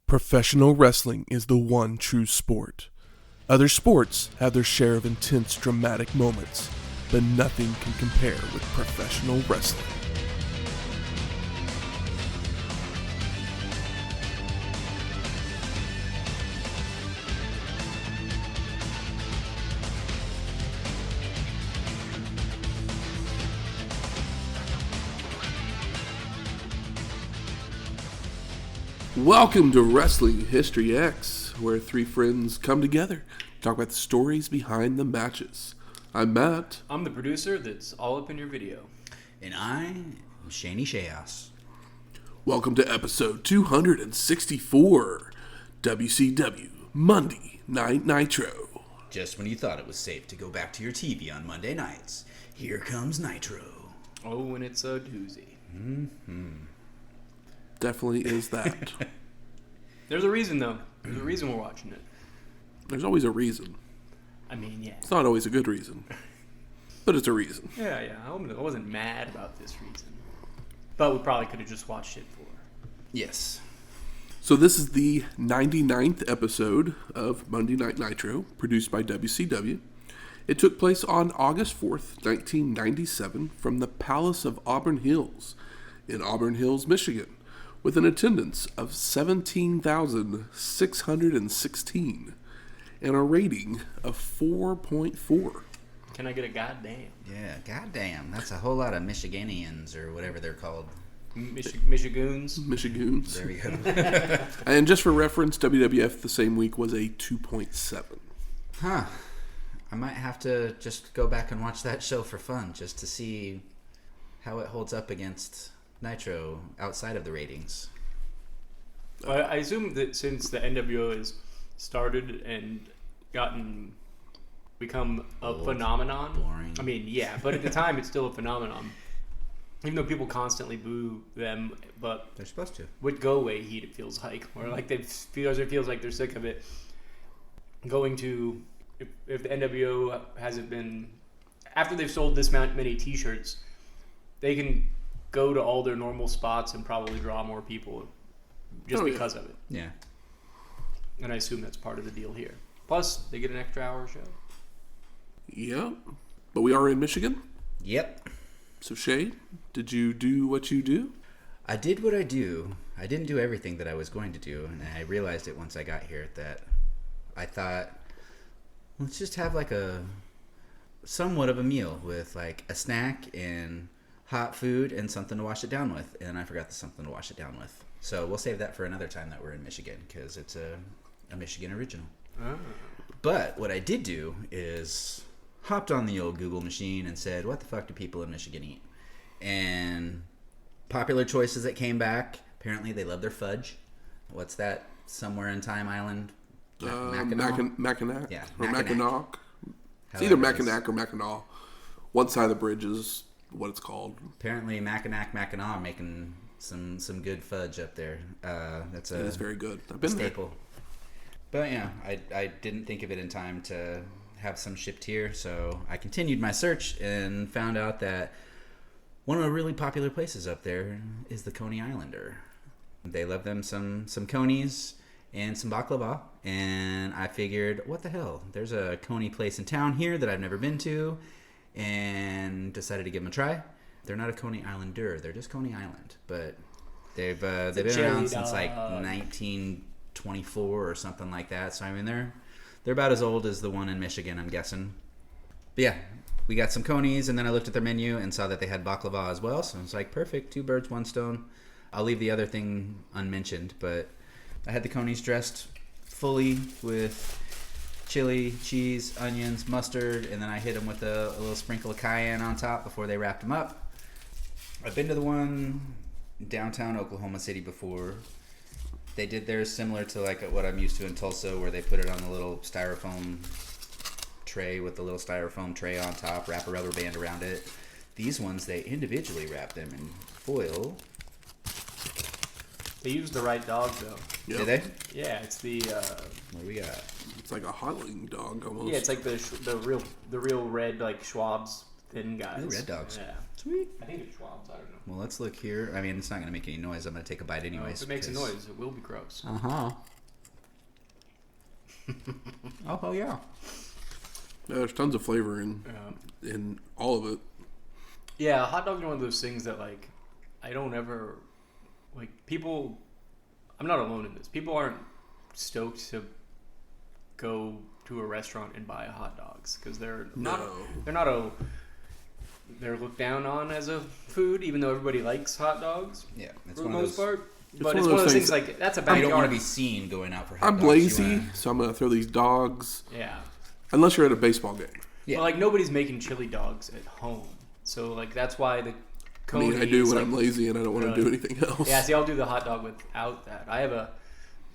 Professional wrestling is the one true sport. Other sports have their share of intense, dramatic moments, but nothing can compare with professional wrestling. Welcome to Wrestling History X, where three friends come together to talk about the stories behind the matches. I'm Matt. I'm the producer that's all up in your video. And I'm Shaney Chaos. Welcome to episode 264, WCW Monday Night Nitro. Just when you thought it was safe to go back to your TV on Monday nights, here comes Nitro. Oh, and it's a doozy. Mm-hmm. Definitely is that. There's a reason, though. There's a reason we're watching it. There's always a reason. I mean, yeah. It's not always a good reason, but it's a reason. Yeah. I wasn't mad about this reason. But we probably could have just watched it for. Yes. So this is the 99th episode of Monday Night Nitro, produced by WCW. It took place on August 4th, 1997, from the Palace of Auburn Hills in Auburn Hills, Michigan, with an attendance of 17,616 and a rating of 4.4. Can I get a goddamn? Yeah, goddamn. That's a whole lot of Michiganians, or whatever they're called. Michigoons? Michigoons. There we go. And just for reference, WWF the same week was a 2.7. Huh. I might have to just go back and watch that show for fun, just to see how it holds up against Nitro outside of the ratings. I assume that since the NWO has started and become a phenomenon. Boring. I mean, yeah, but at the time it's still a phenomenon. Even though people constantly boo them, but They're supposed to. with go away heat, it feels like, or like it feels like they're sick of it. Going to if the NWO hasn't been after they've sold this many T-shirts, they can go to all their normal spots and probably draw more people just because of it. Yeah. And I assume that's part of the deal here. Plus, they get an extra hour show. Yeah, but we are in Michigan. Yep. So Shay, did you do what you do? I did what I do. I didn't do everything that I was going to do, and I realized it once I got here that I thought, let's just have like a somewhat of a meal with like a snack and hot food and something to wash it down with, and I forgot the something to wash it down with. So we'll save that for another time that we're in Michigan, because it's a Michigan original. Oh. But what I did do is hopped on the old Google machine and said, what the fuck do people in Michigan eat? And popular choices that came back, apparently they love their fudge. What's that? Somewhere in Time Island? Mackinac. Yeah, Or Mackinac. Mackinac. It's However either it is. Mackinac or Mackinac. One side of the bridge is what it's called. Apparently Mackinac are making some good fudge up there. It is very good. I've been staple. There. But yeah, I didn't think of it in time to have some shipped here, so I continued my search and found out that one of the really popular places up there is the Coney Islander. They love them some conies and some baklava, and I figured, what the hell? There's a Coney place in town here that I've never been to, and decided to give them a try. They're not a Coney Islander, they're just Coney Island, but they've been around since like 1924 or something like that. So I mean they're about as old as the one in Michigan, I'm guessing. But yeah, we got some conies, and then I looked at their menu and saw that they had baklava as well. So I was like, perfect, 2 birds, 1 stone. I'll leave the other thing unmentioned, but I had the conies dressed fully with chili, cheese, onions, mustard, and then I hit them with a little sprinkle of cayenne on top before they wrapped them up. I've been to the one downtown Oklahoma City before. They did theirs similar to like what I'm used to in Tulsa, where they put it on the little styrofoam tray with the little styrofoam tray on top, wrap a rubber band around it. These ones, they individually wrap them in foil. They used the right dog, though. Yep. Did they? Yeah, it's the. What do we got? It's like a hot wing dog almost. Yeah, it's like the real red like Schwab's thin guys. Ooh, red dogs. Yeah. Sweet. I think it's Schwab's. I don't know. Well, let's look here. I mean, it's not going to make any noise. I'm going to take a bite anyways. If it makes a noise, it will be gross. Uh-huh. Oh, yeah. Yeah, there's tons of flavor in all of it. Yeah, hot dogs are one of those things that, like, I don't ever... Like, people... I'm not alone in this. People aren't stoked to go to a restaurant and buy hot dogs because they're not they're looked down on as a food, even though everybody likes hot dogs. Yeah, it's for the one of most those, part. But it's one of those things like that's a backyard. you don't want to be seen going out for hot dogs. I'm lazy, so I'm going to throw these dogs. Yeah. Unless you're at a baseball game. Yeah. Well, like nobody's making chili dogs at home, so like that's why the. I mean, I do when like, I'm lazy and I don't want to do anything else. Yeah, see, I'll do the hot dog without that. I have a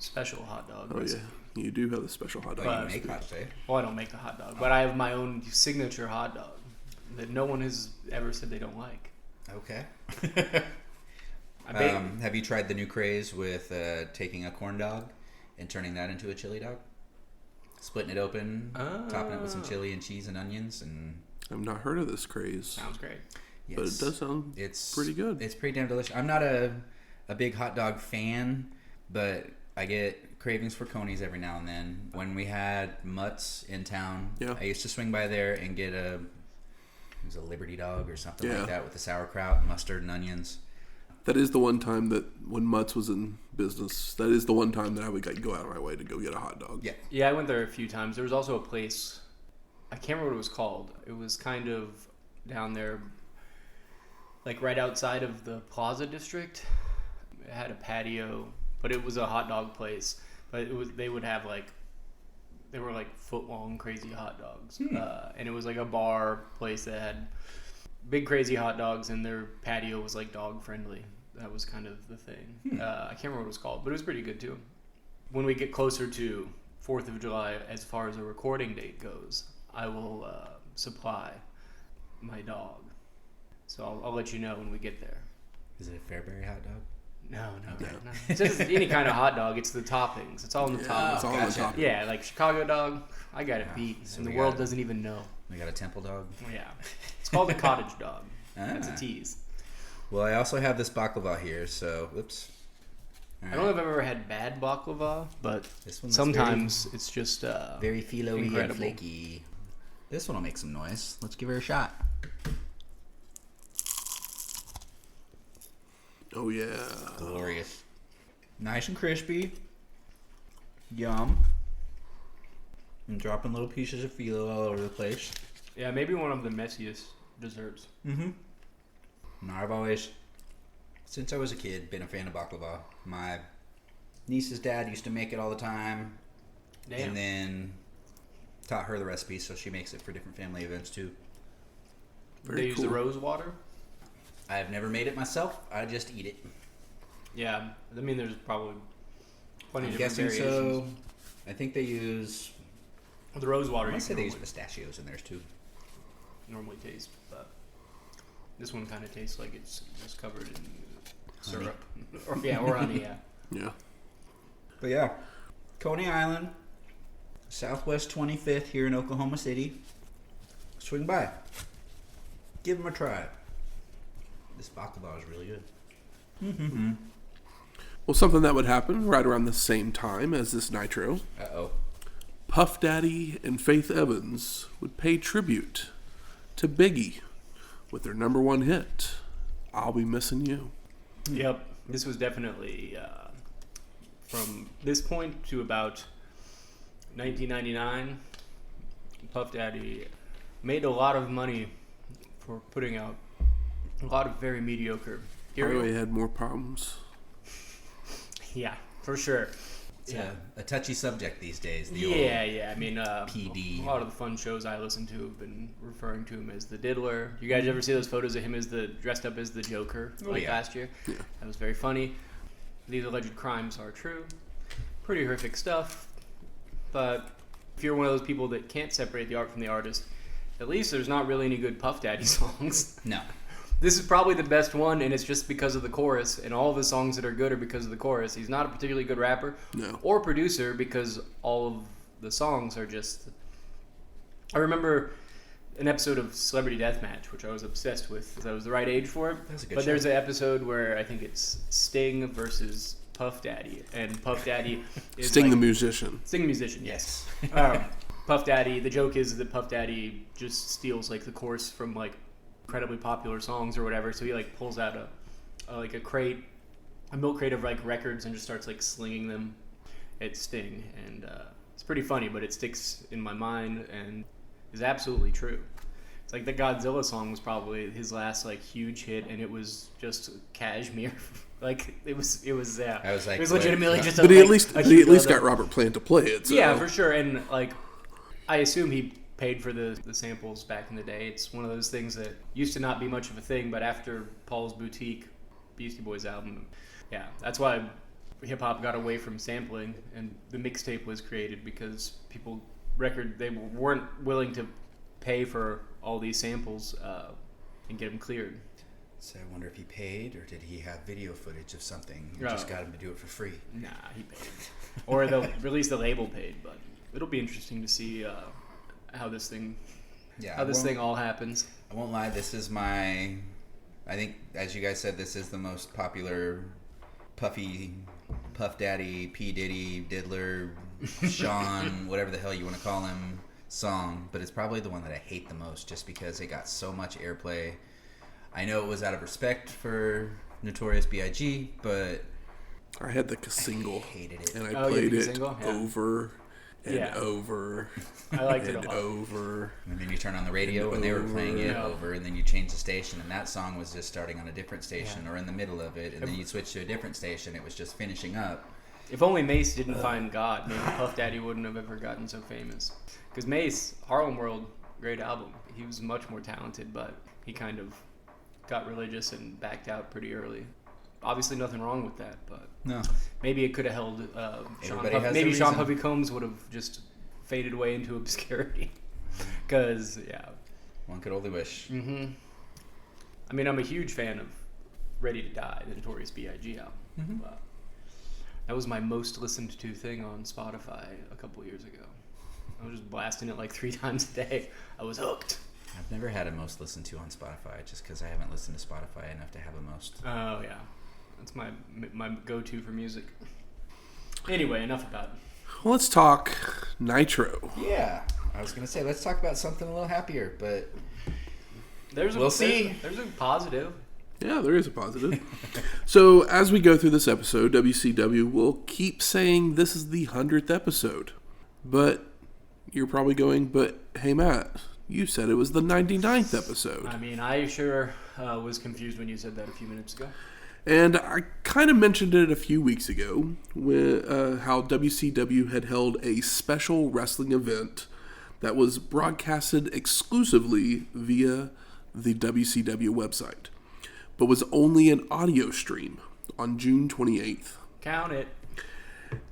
special hot dog. Oh, recipe. yeah. You do have the special hot dog. You make hot dog. Well, I don't make the hot dog, but I have my own signature hot dog that no one has ever said they don't like. Okay. I have you tried the new craze with taking a corn dog and turning that into a chili dog? Splitting it open, topping it with some chili and cheese and onions, and I've not heard of this craze. Sounds great. yes, But it does sound pretty good. It's pretty damn delicious. I'm not a big hot dog fan, but I get cravings for conies every now and then. When we had Mutts in town, I used to swing by there and get it was a Liberty dog or something like that with the sauerkraut, mustard, and onions. That is the one time that when Mutts was in business, that is the one time that I would go out of my way to go get a hot dog. Yeah. Yeah, I went there a few times. There was also a place, I can't remember what it was called. It was kind of down there, like right outside of the Plaza District. It had a patio, but it was a hot dog place. But they would have they were like foot-long crazy hot dogs. And it was like a bar place that had big crazy hot dogs, and their patio was like dog-friendly. That was kind of the thing. I can't remember what it was called, but it was pretty good too. When we get closer to 4th of July, as far as a recording date goes, I will supply my dog. So I'll let you know when we get there. Is it a Fairberry hot dog? No. It's just any kind of hot dog. It's the toppings. It's all in the toppings. It's all on the top. Yeah, like Chicago dog, I got it beat, so and the we world got- doesn't even know. We got a temple dog. Yeah, it's called a cottage dog. That's a tease. Well, I also have this baklava here, so whoops. All I don't know if I've ever had bad baklava, but This one looks sometimes it's just very phyllo-y and incredible. flaky. This one will make some noise. Let's give her a shot. Oh, yeah. Glorious. Nice and crispy. Yum. And dropping little pieces of phyllo all over the place. Yeah, maybe one of the messiest desserts. Mm-hmm. No, I've always, since I was a kid, been a fan of baklava. My niece's dad used to make it all the time. Damn. And then taught her the recipe, so she makes it for different family events too. They use the rose water. I've never made it myself. I just eat it. Yeah, I mean, there's probably plenty I'm of different guessing variations. so. I think they use. The rose water. I you say can they use normally- pistachios in theirs too. normally taste, but this one kind of tastes like it's just covered in syrup. Or honey, yeah. Yeah. But yeah, Coney Island, Southwest 25th here in Oklahoma City. Swing by. Give them a try. This baklava is really good. Mm-hmm. Well, something that would happen right around the same time as this Nitro, Uh-oh. Puff Daddy and Faith Evans would pay tribute to Biggie with their number one hit, I'll Be Missing You. Yep. This was definitely from this point to about 1999. Puff Daddy made a lot of money for putting out a lot of very mediocre Probably material. had more problems. Yeah, for sure. It's a touchy subject these days. The Yeah. I mean, PD. a lot of the fun shows I listen to have been referring to him as the Diddler. You guys ever see those photos of him as dressed up as the Joker last year? Yeah. That was very funny. These alleged crimes are true. Pretty horrific stuff. But if you're one of those people that can't separate the art from the artist, at least there's not really any good Puff Daddy songs. No. This is probably the best one, and it's just because of the chorus, and all of the songs that are good are because of the chorus. He's not a particularly good rapper or producer because all of the songs are just... I remember an episode of Celebrity Deathmatch, which I was obsessed with because I was the right age for it. That's a good but show. there's an episode where I think it's Sting versus Puff Daddy, and Puff Daddy is Sting the musician. Sting the musician, Yes. Puff Daddy. The joke is that Puff Daddy just steals like the chorus from like incredibly popular songs or whatever. So he like pulls out a crate, a milk crate of like records, and just starts like slinging them at Sting, and it's pretty funny, but it sticks in my mind and is absolutely true. It's like the Godzilla song was probably his last like huge hit, and it was just Cashmere. Like it was I was like, it was legitimately just. But he at least got Robert Plant to play it. So. Yeah, for sure, and like I assume he paid for the samples back in the day. It's one of those things that used to not be much of a thing, but after Paul's Boutique, Beastie Boys album, yeah, that's why hip hop got away from sampling, and the mixtape was created because they weren't willing to pay for all these samples and get them cleared. So I wonder if he paid, or did he have video footage of something and just got him to do it for free? Nah, he paid, or they'll release the label paid. But it'll be interesting to see how this thing all happens. I won't lie. This is I think, as you guys said, this is the most popular Puff Daddy, P Diddy, Diddler, Sean, whatever the hell you want to call him, song. But it's probably the one that I hate the most, just because it got so much airplay. I know it was out of respect for Notorious B.I.G., but I had the single. I hated it. And I played it single? Yeah. over and over. I liked it and a lot. over. And then you turn on the radio and they were playing it over, and then you change the station, and that song was just starting on a different station or in the middle of it, and then you switch to a different station. It was just finishing up. If only Mace didn't find God, maybe Puff Daddy wouldn't have ever gotten so famous. Because Mace, Harlem World, great album. He was much more talented, but he kind of got religious and backed out pretty early. Obviously nothing wrong with that, but No. maybe it could have held Everybody has Sean a Puffy Combs would have just faded away into obscurity. Because, yeah. One could only wish. Mm-hmm. I mean, I'm a huge fan of Ready to Die, the Notorious B.I.G. album. Mm-hmm. That was my most listened to thing on Spotify a couple years ago. I was just blasting it like 3 times a day. I was hooked. I've never had a most listened to on Spotify, just because I haven't listened to Spotify enough to have a most. Oh, yeah. That's my go-to for music. Anyway, enough about it. Well, let's talk Nitro. Yeah. I was going to say, let's talk about something a little happier, but we'll see. There's a positive. Yeah, there is a positive. So, as we go through this episode, WCW will keep saying this is the 100th episode. But you're probably going, but hey, Matt, you said it was the 99th episode. I mean, I sure was confused when you said that a few minutes ago. And I kind of mentioned it a few weeks ago, with, how WCW had held a special wrestling event that was broadcasted exclusively via the WCW website, but was only an audio stream on June 28th. Count it.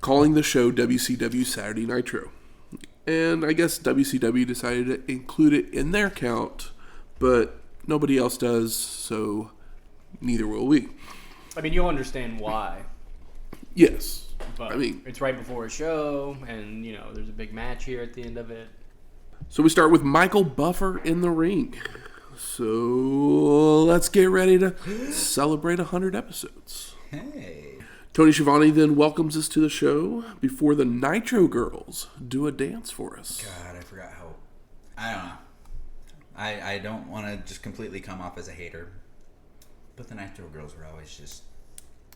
Calling the show WCW Saturday Nitro. And I guess WCW decided to include it in their count, but nobody else does, so neither will we. I mean, you'll understand why. Yes. But I mean, it's right before a show, and, you know, there's a big match here at the end of it. So we start with Michael Buffer in the ring. So let's get ready to celebrate 100 episodes. Hey. Tony Schiavone then welcomes us to the show before the Nitro Girls do a dance for us. God, I forgot how... I don't know. I don't want to just completely come off as a hater, but the Nitro Girls were always just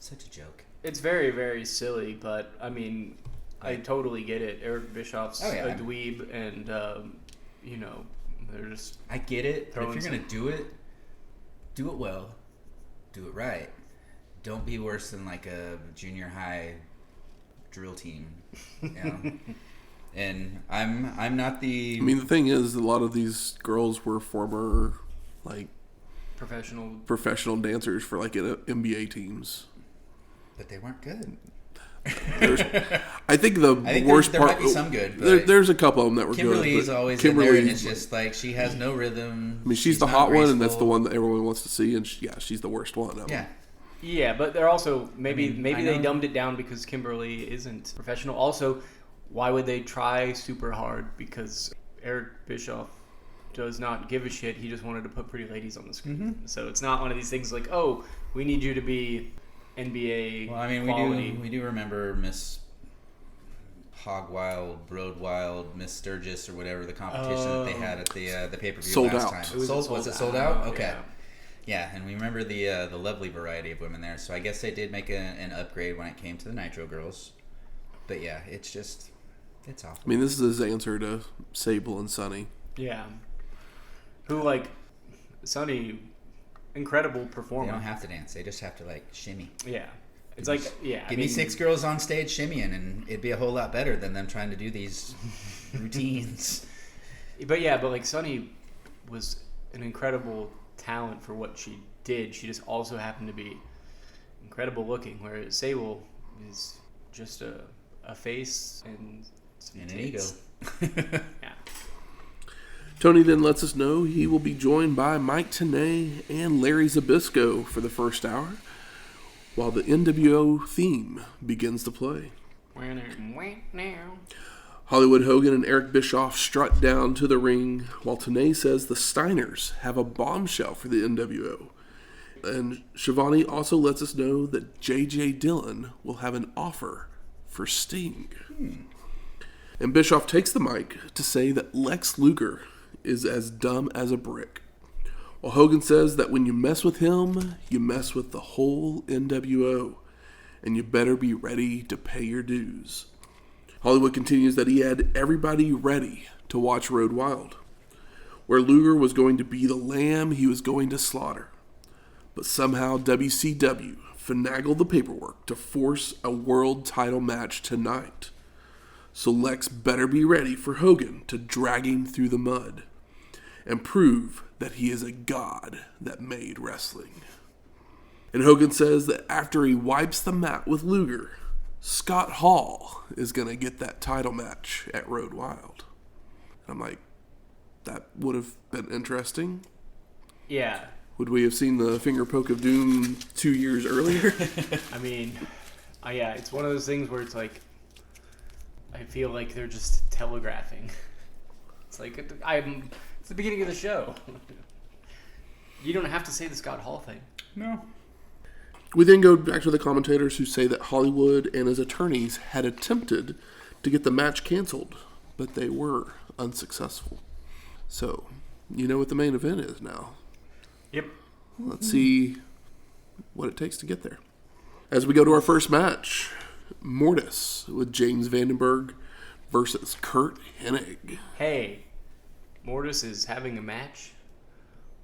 such a joke. It's very, very silly, but, I mean, I totally get it. Eric Bischoff's a dweeb, and, you know, they're just... I get it, but if you're going to do it well. Do it right. Don't be worse than like a junior high drill team, you know? And I'm not the... I mean, the thing is, a lot of these girls were former, like... Professional dancers for, like, NBA teams. But they weren't good. I think the worst there part... might be some good, but there's a couple of them that were Kimberly's good. Always in there, and it's just like, she has no rhythm. I mean, she's the hot one, and that's the one that everyone wants to see, and she's the worst one. Yeah, but they're also... Maybe they dumbed it down because Kimberly isn't professional. Also, why would they try super hard? Because Eric Bischoff does not give a shit. He just wanted to put pretty ladies on the screen. So it's not one of these things like, oh, we need you to be NBA Well, I mean, quality. we do remember Miss Hog Wild, Road Wild, Miss Sturgis, or whatever the competition that they had at the pay-per-view Sold last out. time. Was it sold out? Okay. Yeah. Yeah, and we remember the lovely variety of women there. So I guess they did make an upgrade when it came to the Nitro girls. But yeah, it's awful. I mean, this is his answer to Sable and Sonny. Yeah. Who, like, Sonny, incredible They performer. don't have to dance. They just have to, like, shimmy. Yeah. It's like, yeah. Give me 6 girls on stage shimmying, and it'd be a whole lot better than them trying to do these routines. But like, Sonny was an incredible talent for what she did. She just also happened to be incredible looking, whereas Sable is just a face and some And an ego. tits. Yeah. Tony then lets us know he will be joined by Mike Tenay and Larry Zbyszko for the first hour, while the NWO theme begins to play. Hollywood Hogan and Eric Bischoff strut down to the ring, while Tenay says the Steiners have a bombshell for the NWO. And Shivani also lets us know that J.J. Dillon will have an offer for Sting. And Bischoff takes the mic to say that Lex Luger is as dumb as a brick. While Hogan says that when you mess with him, you mess with the whole NWO, and you better be ready to pay your dues. Hollywood continues that he had everybody ready to watch Road Wild, where Luger was going to be the lamb he was going to slaughter. But somehow WCW finagled the paperwork to force a world title match tonight. So Lex better be ready for Hogan to drag him through the mud and prove that he is a god that made wrestling. And Hogan says that after he wipes the mat with Luger, Scott Hall is going to get that title match at Road Wild. And I'm like, that would have been interesting. Yeah. Would we have seen the finger poke of doom 2 years earlier? I mean, yeah, it's one of those things where it's like, I feel like they're just telegraphing. It's like, it's the beginning of the show. You don't have to say the Scott Hall thing. No. We then go back to the commentators who say that Hollywood and his attorneys had attempted to get the match canceled, but they were unsuccessful. So, you know what the main event is now. Yep. Let's see what it takes to get there. As we go to our first match, Mortis with James Vandenburg versus Curt Hennig. Hey, Mortis is having a match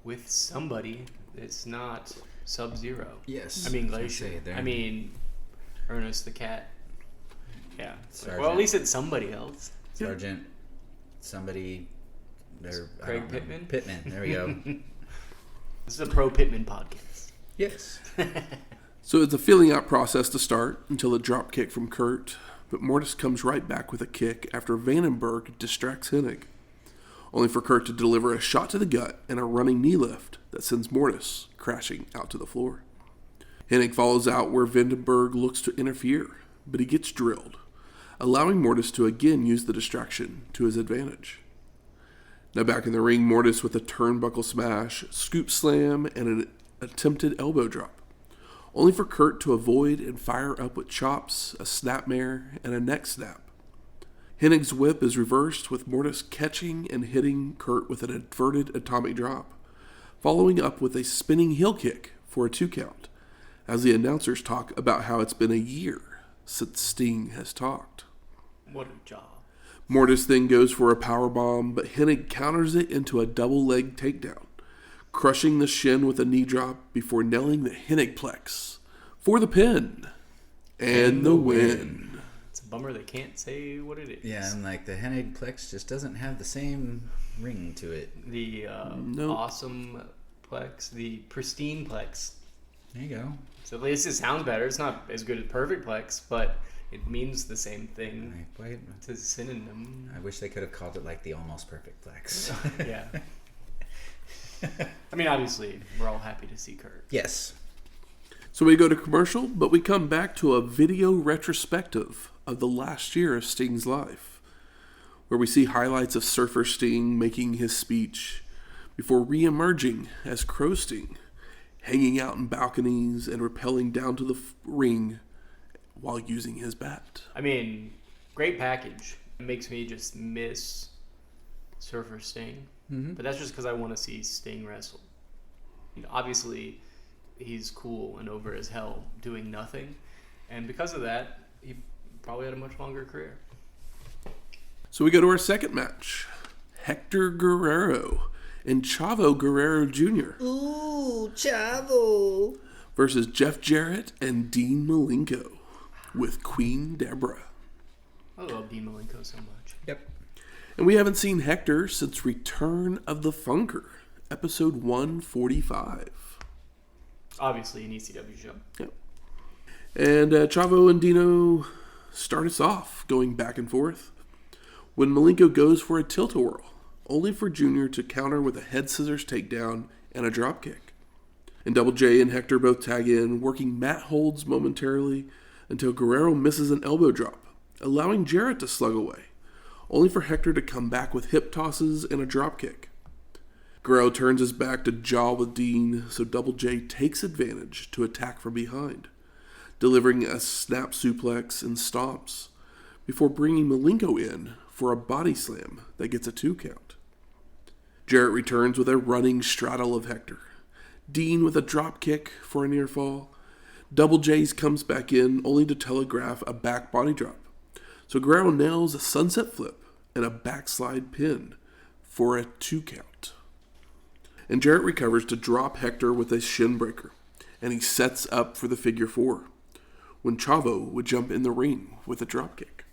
with somebody that's not Sub-Zero. Yes. I mean, I was gonna say Glacier. there. I mean, Ernest the cat. Yeah. Sergeant. Well, at least it's somebody else. Sergeant, somebody, there. Craig Pittman? Pittman, there we go. This is a pro Pittman podcast. Yes. So it's a feeling out process to start until a drop kick from Curt, but Mortis comes right back with a kick after Vandenburg distracts Hennig, only for Curt to deliver a shot to the gut and a running knee lift that sends Mortis crashing out to the floor. Hennig follows out where Vandenburg looks to interfere, but he gets drilled, allowing Mortis to again use the distraction to his advantage. Now back in the ring, Mortis with a turnbuckle smash, scoop slam, and an attempted elbow drop, only for Curt to avoid and fire up with chops, a snapmare, and a neck snap. Hennig's whip is reversed with Mortis catching and hitting Curt with an inverted atomic drop, following up with a spinning heel kick for a 2 count, as the announcers talk about how it's been a year since Sting has talked. What a job. Mortis then goes for a powerbomb, but Hennig counters it into a double leg takedown, crushing the shin with a knee drop before nailing the Hennig plex for the pin and the win. It's a bummer they can't say what it is. Yeah, and like the Hennig Plex just doesn't have the same ring to it. The Nope. awesome plex, the pristine plex. There you go. So at least it sounds better. It's not as good as perfect plex, but it means the same thing. Wait, It's a synonym. I wish they could have called it like the almost perfect Plex. Yeah. I mean, obviously, we're all happy to see Curt. Yes. So we go to commercial, but we come back to a video retrospective of the last year of Sting's life, where we see highlights of Surfer Sting making his speech before re-emerging as Crow Sting, hanging out in balconies and rappelling down to the ring while using his bat. I mean, great package. It makes me just miss Surfer Sting. Mm-hmm. But that's just because I want to see Sting wrestle. Obviously, he's cool and over as hell doing nothing. And because of that, he probably had a much longer career. So we go to our second match. Hector Guerrero and Chavo Guerrero Jr. Ooh, Chavo. Versus Jeff Jarrett and Dean Malenko with Queen Debra. I love Dean Malenko so much. Yep. And we haven't seen Hector since Return of the Funker, episode 145. Obviously an ECW show. Yep. And Chavo and Dino start us off, going back and forth, when Malenko goes for a tilt-a-whirl, only for Junior to counter with a head scissors takedown and a dropkick. And Double J and Hector both tag in, working mat holds momentarily until Guerrero misses an elbow drop, allowing Jarrett to slug away, only for Hector to come back with hip tosses and a dropkick. Guerrero turns his back to jaw with Dean, so Double J takes advantage to attack from behind, delivering a snap suplex and stomps, before bringing Malenko in for a body slam that gets a 2 count. Jarrett returns with a running straddle of Hector, Dean with a drop kick for a near fall. Double J's comes back in only to telegraph a back body drop, so Guerrero nails a sunset flip and a backslide pin for a 2 count. And Jarrett recovers to drop Hector with a shin breaker, and he sets up for the figure 4, when Chavo would jump in the ring with a drop kick.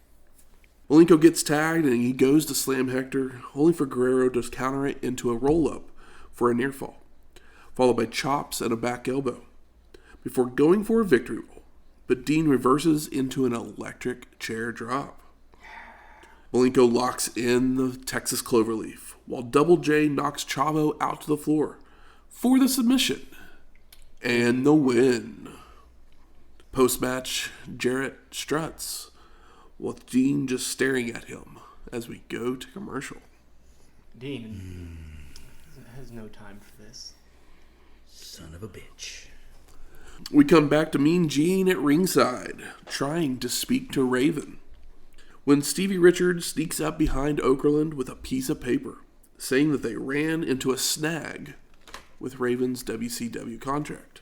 Malenko gets tagged and he goes to slam Hector, only for Guerrero to counter it into a roll-up for a near fall, followed by chops and a back elbow, before going for a victory roll, but Dean reverses into an electric chair drop. Malenko locks in the Texas Cloverleaf, while Double J knocks Chavo out to the floor for the submission and the win. Post-match, Jarrett struts, with Dean just staring at him as we go to commercial. Dean has no time for this. Son of a bitch. We come back to Mean Gene at ringside, trying to speak to Raven, when Stevie Richards sneaks up behind Okerlund with a piece of paper, saying that they ran into a snag with Raven's WCW contract.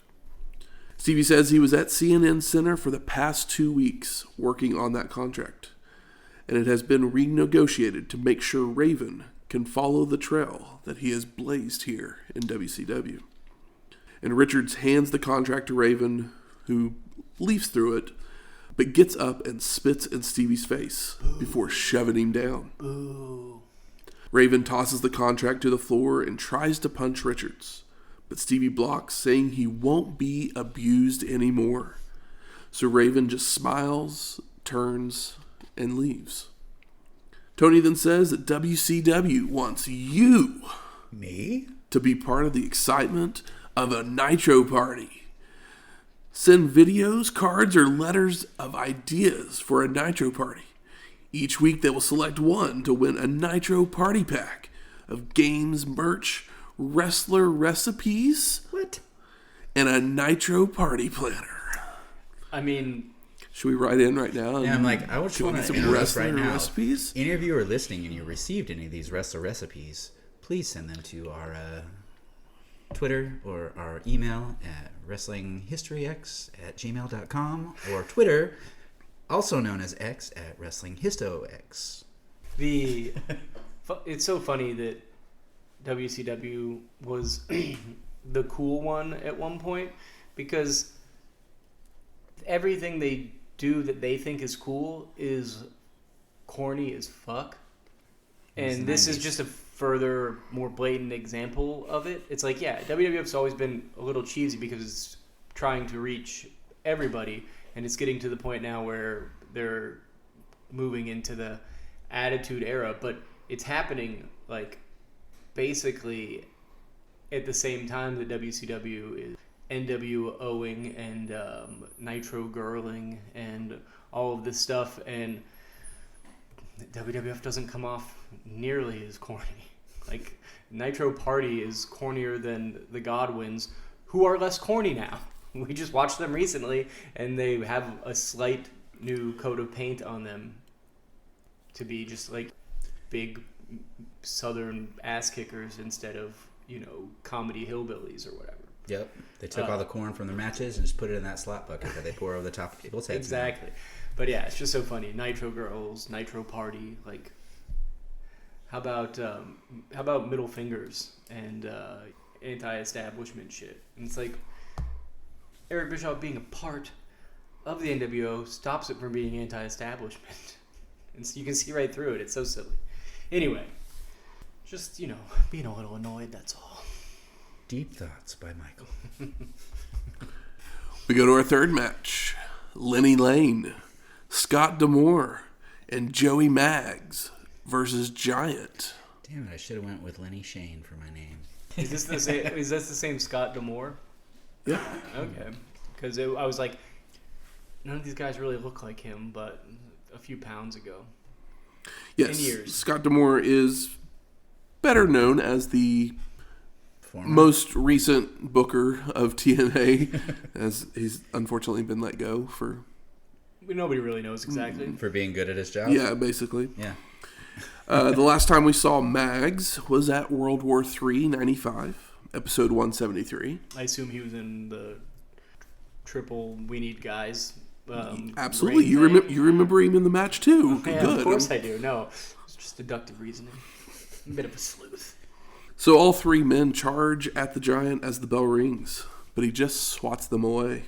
Stevie says he was at CNN Center for the past 2 weeks working on that contract, and it has been renegotiated to make sure Raven can follow the trail that he has blazed here in WCW. And Richards hands the contract to Raven, who leafs through it, but gets up and spits in Stevie's face before shoving him down. Ooh. Raven tosses the contract to the floor and tries to punch Richards, but Stevie blocks, saying he won't be abused anymore. So Raven just smiles, turns, and leaves. Tony then says that WCW wants you, Me? to be part of the excitement of a Nitro party. Send videos, cards, or letters of ideas for a Nitro party. Each week they will select one to win a Nitro party pack of games, merch, wrestler recipes, What? and a Nitro party planner. I mean, Should we write in right now? Yeah, I'm like, I just want to some interrupt wrestler right now. recipes? Any of you are listening and you received any of these wrestler recipes, please send them to our Twitter or our email at wrestlinghistoryx@gmail.com or Twitter, also known as X, at wrestlinghistox. it's so funny that WCW was the cool one at one point, because everything they do that they think is cool is corny as fuck. And this is just a further, more blatant example of it. It's like, yeah, WWF's always been a little cheesy because it's trying to reach everybody, and it's getting to the point now where they're moving into the Attitude Era, but it's happening like basically at the same time that WCW is NWOing and Nitro girling and all of this stuff. And WWF doesn't come off nearly as corny. Like, Nitro Party is cornier than the Godwins, who are less corny now. We just watched them recently, and they have a slight new coat of paint on them to be just like big southern ass kickers instead of, comedy hillbillies or whatever. Yep. They took all the corn from their matches and just put it in that slot bucket that they pour over the top of people's heads. Exactly. But yeah, it's just so funny. Nitro Girls, Nitro Party, like, how about middle fingers and anti-establishment shit? And it's like, Eric Bischoff being a part of the NWO stops it from being anti-establishment. And so you can see right through it. It's so silly. Anyway, just, being a little annoyed, that's all. Deep Thoughts by Michael. We go to our third match. Lenny Lane, Scott D'Amore, and Joey Maggs versus Giant. Damn it, I should have went with Lenny Shane for my name. Is this the same Scott D'Amore? Yeah. Okay. Because I was like, none of these guys really look like him, but a few pounds ago. Yes. 10 years. Scott D'Amore is better known as the Former. most recent booker of TNA, as he's unfortunately been let go for... Nobody really knows exactly. For being good at his job? Yeah, basically. Yeah. The last time we saw Maggs was at World War III 95, episode 173. I assume he was in the triple We Need Guys. Absolutely. You remember him in the match too. Yeah, Good. of course I do. No, it's just deductive reasoning. I'm a bit of a sleuth. So all three men charge at the Giant as the bell rings, but he just swats them away.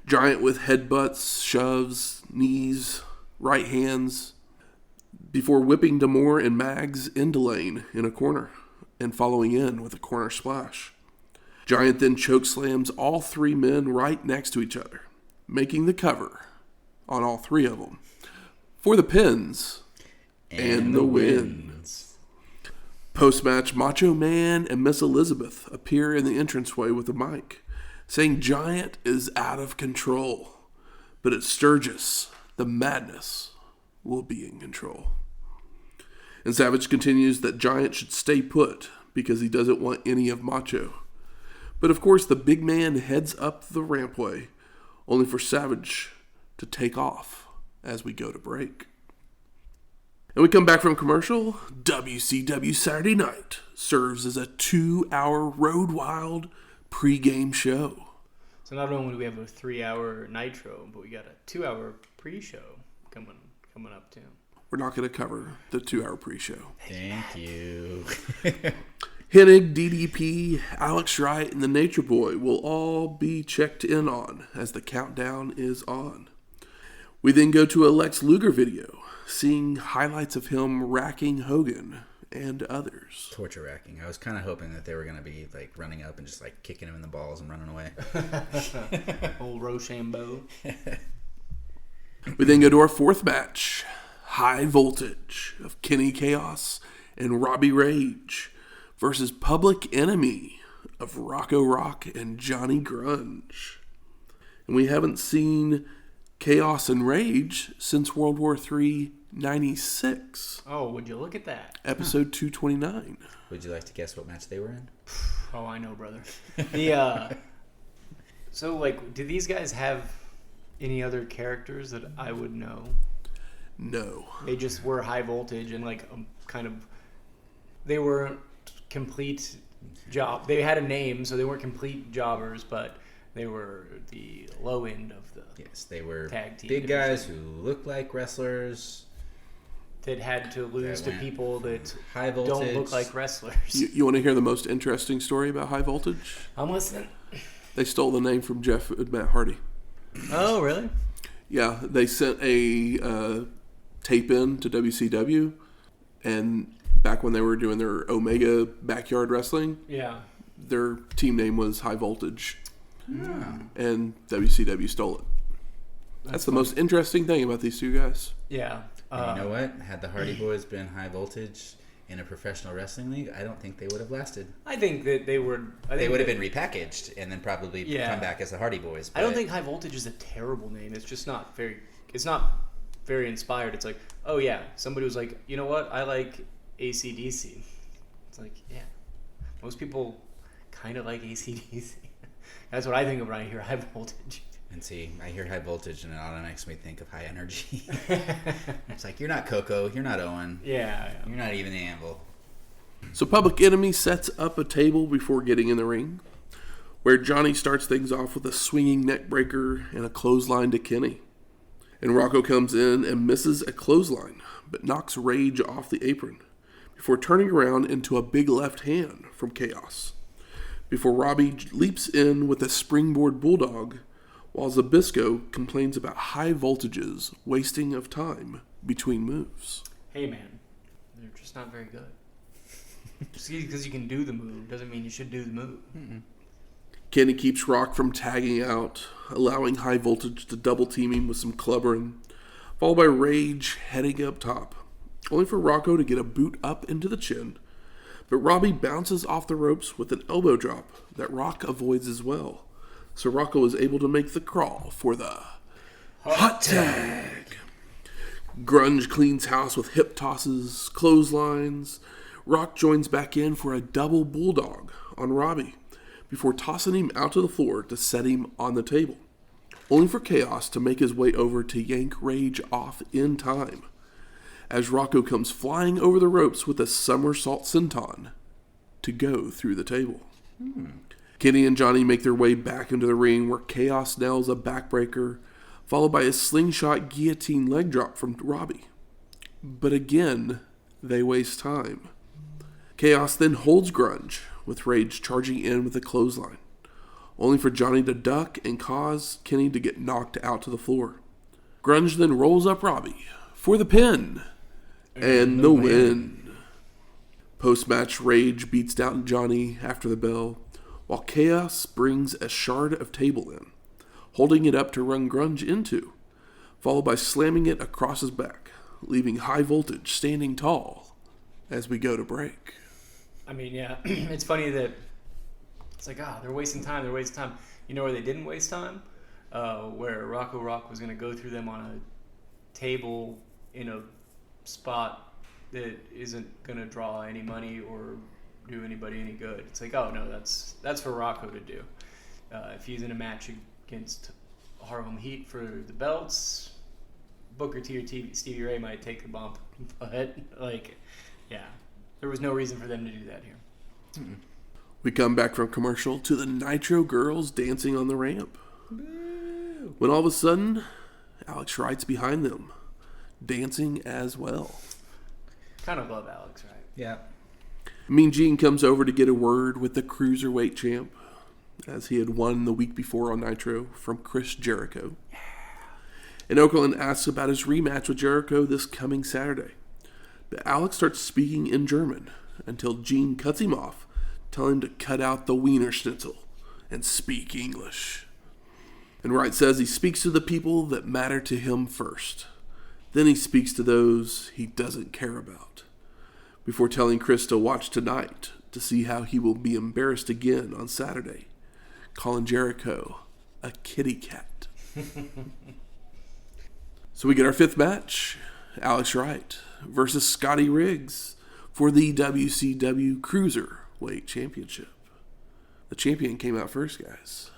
Giant with headbutts, shoves, knees, right hands, before whipping D'Amore and Maggs into Lane in a corner and following in with a corner splash. Giant then chokeslams all three men right next to each other, making the cover on all three of them for the pins and the wins. Post-match, Macho Man and Miss Elizabeth appear in the entranceway with a mic, saying Giant is out of control, but at Sturgis, the madness will be in control. And Savage continues that Giant should stay put because he doesn't want any of Macho. But of course, the big man heads up the rampway, only for Savage to take off as we go to break. And we come back from commercial. WCW Saturday Night serves as a 2-hour Road Wild pre-game show. So not only do we have a 3-hour Nitro, but we got a 2-hour pre-show coming up too. We're not going to cover the 2-hour pre-show. Thank you. Hennig, DDP, Alex Wright, and the Nature Boy will all be checked in on as the countdown is on. We then go to a Lex Luger video, seeing highlights of him racking Hogan and others. Torture racking. I was kind of hoping that they were going to be like running up and just like kicking him in the balls and running away. Old Rochambeau. We then go to our fourth match, High Voltage of Kenny Kaos and Robbie Rage versus Public Enemy of Rocco Rock and Johnny Grunge. And we haven't seen Chaos and Rage since World War III 96. Oh, would you look at that? Episode 229. Would you like to guess what match they were in? Oh, I know, brother. So, like, do these guys have any other characters that I would know? No. They just were High Voltage and, like, they weren't complete job. They had a name, so they weren't complete jobbers, but they were the low end of the they were tag team big division. guys who looked like wrestlers. That had to lose to people that High Voltage. don't look like wrestlers. You want to hear the most interesting story about High Voltage? I'm listening. They stole the name from Jeff and Matt Hardy. Oh, really? Yeah, they sent a tape in to WCW, and back when they were doing their Omega backyard wrestling, Yeah. their team name was High Voltage, Oh. and WCW stole it. That's the most interesting thing about these two guys. Yeah. And you know what? Had the Hardy Boys been High Voltage in a professional wrestling league, I don't think they would have lasted. I think that they would. They would have been repackaged and then probably come back as the Hardy Boys. I don't think High Voltage is a terrible name. It's just not very. It's not very inspired. It's like, oh yeah, somebody was like, you know what? I like AC/DC. It's like, yeah, most people kind of like AC/DC. That's what I think of when I hear high voltage. And see, I hear high voltage and it auto makes me think of high energy. It's like, you're not Coco, you're not Owen. Yeah. You're not even the Anvil. So Public Enemy sets up a table before getting in the ring, where Johnny starts things off with a swinging neck breaker and a clothesline to Kenny. And Rocco comes in and misses a clothesline, but knocks Rage off the apron, before turning around into a big left hand from Kaos, before Robbie leaps in with a springboard bulldog, while Zbyszko complains about high voltages, wasting of time between moves. Hey man, they're just not very good. Just because you can do the move doesn't mean you should do the move. Mm-mm. Kenny keeps Rock from tagging out, allowing High Voltage to double team him with some clubbering, followed by Rage heading up top, only for Rocco to get a boot up into the chin, but Robbie bounces off the ropes with an elbow drop that Rock avoids as well, so Rocco is able to make the crawl for the hot tag. Grunge cleans house with hip tosses, clotheslines. Rock joins back in for a double bulldog on Robbie, before tossing him out to the floor to set him on the table, only for Kaos to make his way over to yank Rage off in time, as Rocco comes flying over the ropes with a somersault senton to go through the table. Kenny and Johnny make their way back into the ring, where Kaos nails a backbreaker, followed by a slingshot guillotine leg drop from Robbie. But again, they waste time. Kaos then holds Grunge, with Rage charging in with a clothesline, only for Johnny to duck and cause Kenny to get knocked out to the floor. Grunge then rolls up Robbie for the pin and the win. Post-match, Rage beats down Johnny after the bell, while Kaos brings a shard of table in, holding it up to run Grunge into, followed by slamming it across his back, leaving High Voltage standing tall as we go to break. I mean, yeah, it's funny that it's like, they're wasting time. You know where they didn't waste time? Where Rocco Rock was going to go through them on a table in a spot that isn't going to draw any money or do anybody any good. It's like, oh, no, that's for Rocco to do. If he's in a match against Harlem Heat for the belts, Booker T or Stevie Ray might take the bump. But, yeah. There was no reason for them to do that here. Mm-mm. We come back from commercial to the Nitro girls dancing on the ramp. Boo. When all of a sudden, Alex Wright's behind them, dancing as well. Kind of love Alex Wright. Yeah. Mean Gene comes over to get a word with the Cruiserweight champ, as he had won the week before on Nitro from Chris Jericho. And Okerlund asks about his rematch with Jericho this coming Saturday. But Alex starts speaking in German until Gene cuts him off, telling him to cut out the Wiener Schnitzel and speak English. And Wright says he speaks to the people that matter to him first. Then he speaks to those he doesn't care about, before telling Chris to watch tonight to see how he will be embarrassed again on Saturday, calling Jericho a kitty cat. So we get our fifth match, Alex Wright versus Scotty Riggs for the WCW Cruiserweight Championship. The champion came out first, guys.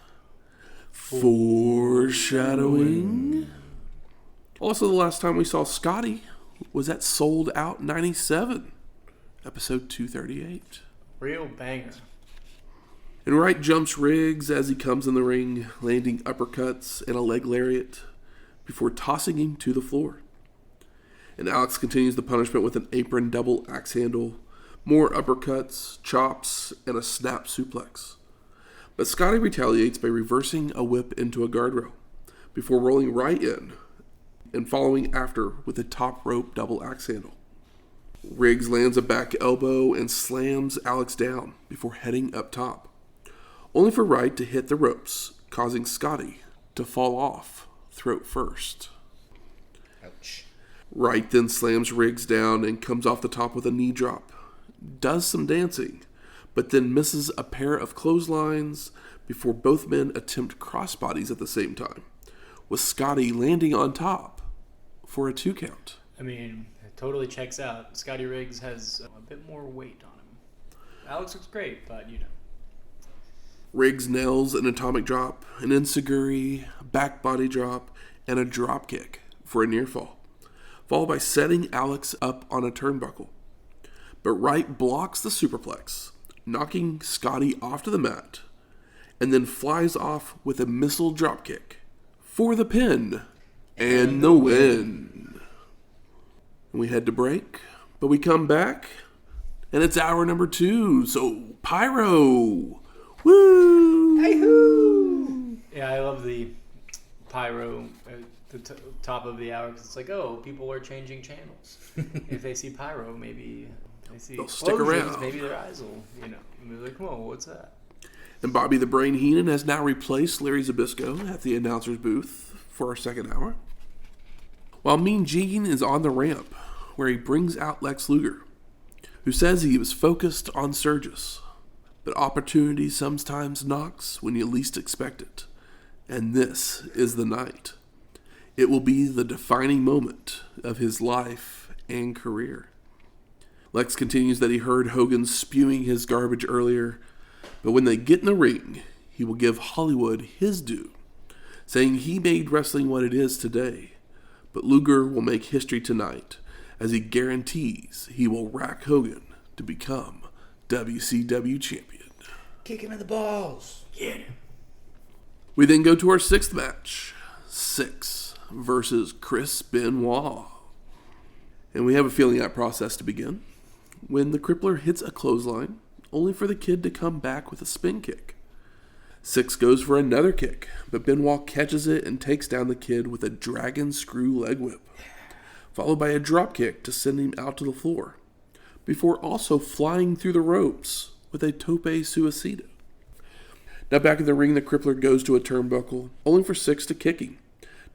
Foreshadowing. Also, the last time we saw Scotty was at Sold Out 97, episode 238. Real banger. And Wright jumps Riggs as he comes in the ring, landing uppercuts and a leg lariat before tossing him to the floor. And Alex continues the punishment with an apron double axe handle, more uppercuts, chops, and a snap suplex. But Scotty retaliates by reversing a whip into a guardrail, before rolling right in and following after with a top rope double axe handle. Riggs lands a back elbow and slams Alex down before heading up top, only for Wright to hit the ropes, causing Scotty to fall off throat first. Ouch. Wright then slams Riggs down and comes off the top with a knee drop, does some dancing, but then misses a pair of clotheslines before both men attempt crossbodies at the same time, with Scotty landing on top for a 2 count. I mean, it totally checks out. Scotty Riggs has a bit more weight on him. Alex looks great, but Riggs nails an atomic drop, an enziguri, back body drop, and a drop kick for a near fall, followed by setting Alex up on a turnbuckle. But Wright blocks the superplex, knocking Scotty off to the mat, and then flies off with a missile drop kick for the pin and the win. We head to break, but we come back, and it's hour number 2, so Pyro! Woo! Hey-hoo! Yeah, I love the pyro at the top of the hour because it's like, oh, people are changing channels. If they see pyro, maybe they see they'll stick explosions, around. maybe their eyes will, and they're like, whoa, what's that? And Bobby the Brain Heenan has now replaced Larry Zbyszko at the announcer's booth for our second hour. While Mean Gene is on the ramp, where he brings out Lex Luger, who says he was focused on Sturgis. But opportunity sometimes knocks when you least expect it. And this is the night. It will be the defining moment of his life and career. Lex continues that he heard Hogan spewing his garbage earlier, but when they get in the ring, he will give Hollywood his due, saying he made wrestling what it is today. But Luger will make history tonight, as he guarantees he will rack Hogan to become WCW champion. Kick him in the balls. Yeah. We then go to our 6th match, Syxx versus Chris Benoit. And we have a feeling that process to begin, when the Crippler hits a clothesline, only for the Kid to come back with a spin kick. Syxx goes for another kick, but Benoit catches it and takes down the Kid with a dragon screw leg whip, followed by a drop kick to send him out to the floor, before also flying through the ropes with a tope suicida. Now back in the ring, the Crippler goes to a turnbuckle, only for Syxx to kick him,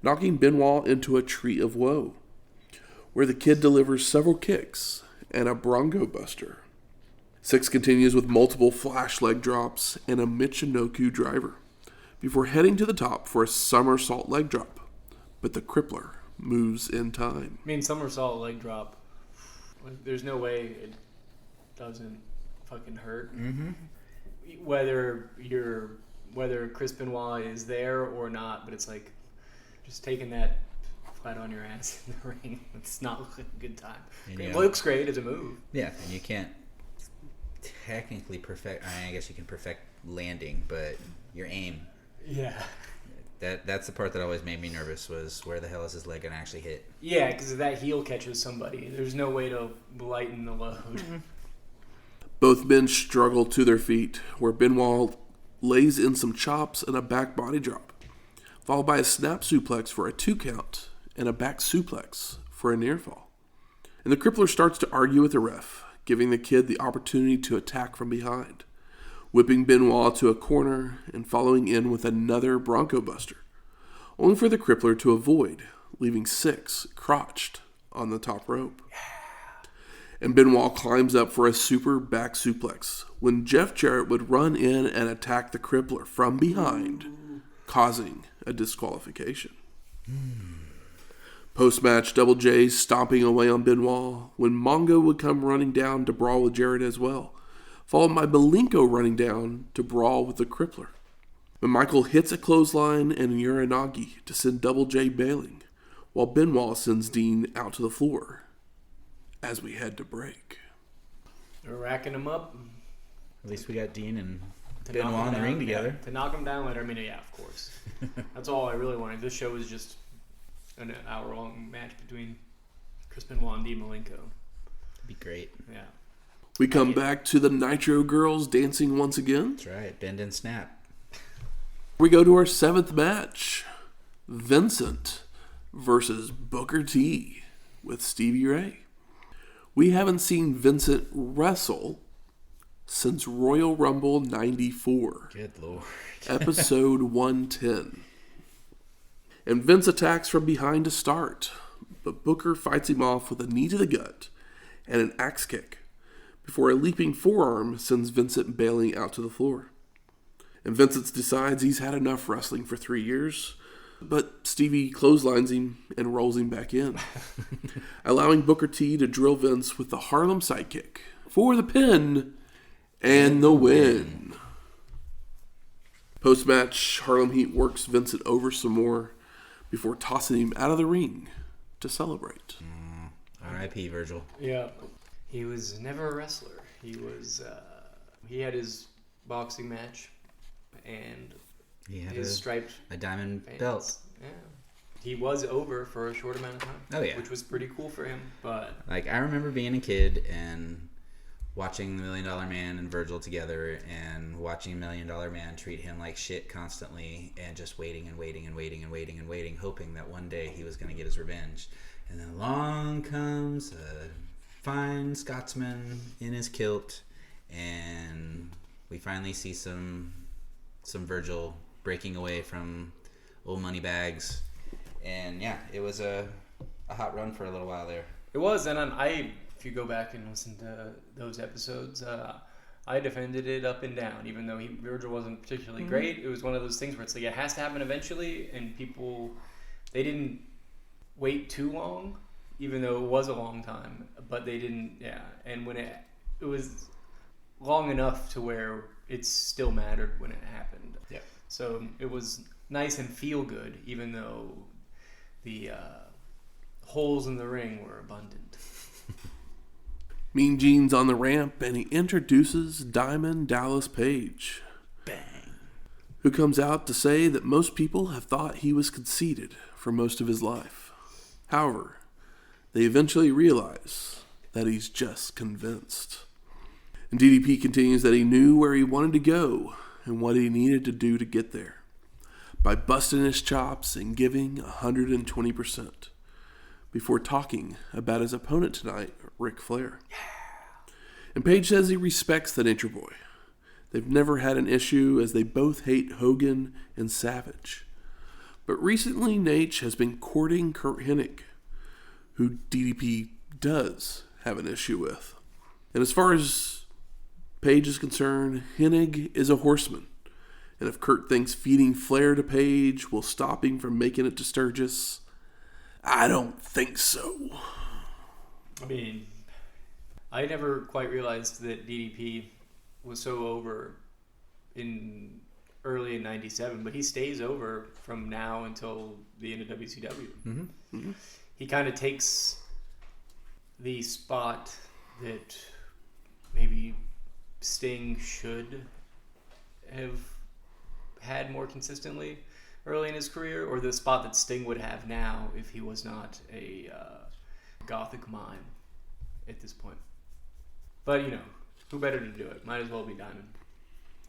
knocking Benoit into a tree of woe, where the Kid delivers several kicks and a Bronco Buster. Syxx continues with multiple flash leg drops and a Michinoku driver, before heading to the top for a somersault leg drop, but the Crippler moves in time. I mean, somersault leg drop. There's no way it doesn't fucking hurt. Mm-hmm. Whether Chris Benoit is there or not, but it's like just taking that flat on your ass in the ring. It's not a good time. It looks great as a move. Yeah, and you can't technically perfect. I guess you can perfect landing, but your aim. Yeah. That's the part that always made me nervous, was where the hell is his leg gonna actually hit? Yeah, because if that heel catches somebody, there's no way to lighten the load. Mm-hmm. Both men struggle to their feet, where Benoit lays in some chops and a back body drop, followed by a snap suplex for a 2 count and a back suplex for a near fall. And the Crippler starts to argue with the ref, giving the Kid the opportunity to attack from behind, whipping Benoit to a corner and following in with another Bronco Buster, only for the Crippler to avoid, leaving Syxx crotched on the top rope. And Benoit climbs up for a super back suplex, when Jeff Jarrett would run in and attack the Crippler from behind, causing a disqualification. Post-match, Double J stomping away on Benoit, when Mongo would come running down to brawl with Jarrett as well, followed by Malenko running down to brawl with the Crippler. But Michael hits a clothesline and a Uranagi to send Double J bailing, while Benoit sends Dean out to the floor as we head to break. They're racking them up. At least we got Dean and To Benoit knock in the him ring down, together. To knock them down later. I mean, yeah, of course. That's all I really wanted. This show was just an hour-long match between Chris Benoit and Dean Malenko. It'd be great. Yeah. We come back to the Nitro girls dancing once again. That's right. Bend and snap. We go to our 7th match. Vincent versus Booker T with Stevie Ray. We haven't seen Vincent wrestle since Royal Rumble 94. Good Lord. Episode 110. And Vince attacks from behind to start, but Booker fights him off with a knee to the gut and an axe kick, before a leaping forearm sends Vincent bailing out to the floor. And Vincent decides he's had enough wrestling for 3 years, But Stevie clotheslines him and rolls him back in, allowing Booker T to drill Vince with the Harlem sidekick for the pin and the win. Post-match, Harlem Heat works Vincent over some more before tossing him out of the ring to celebrate. R.I.P. Virgil. Yeah. He was never a wrestler. He was, he had his boxing match and He had his striped a diamond pants. belt. Yeah. He was over for a short amount of time. Oh, yeah. Which was pretty cool for him, but... Like, I remember being a kid and watching the $1 Million Man and Virgil together and watching $1 Million Man treat him like shit constantly and just waiting, hoping that one day he was going to get his revenge. And then along comes a fine Scotsman in his kilt, and we finally see some Virgil breaking away from old Moneybags. And yeah, it was a hot run for a little while there. It was, and if you go back and listen to those episodes, I defended it up and down, even though Virgil wasn't particularly great. It was one of those things where it's like it has to happen eventually, and people, they didn't wait too long, even though it was a long time, but they didn't, and when it was long enough to where it still mattered when it happened. Yeah. So it was nice and feel good, even though the holes in the ring were abundant. Mean Gene's on the ramp, and he introduces Diamond Dallas Page. Bang. Who comes out to say that most people have thought he was conceited for most of his life. However, they eventually realize that he's just convinced. And DDP continues that he knew where he wanted to go and what he needed to do to get there, by busting his chops and giving 120%, before talking about his opponent tonight, Ric Flair. And Page says he respects the Nature Boy. They've never had an issue, as they both hate Hogan and Savage. But recently, Nate has been courting Curt Hennig, who DDP does have an issue with. And as far as Page is concerned, Hennig is a horseman. And if Curt thinks feeding Flair to Page will stop him from making it to Sturgis, I don't think so. I mean, I never quite realized that DDP was so over early in '97, but he stays over from now until the end of WCW. Mm-hmm. Mm-hmm. He kind of takes the spot that maybe Sting should have had more consistently early in his career, or the spot that Sting would have now if he was not a gothic mime at this point. But, who better to do it? Might as well be Diamond.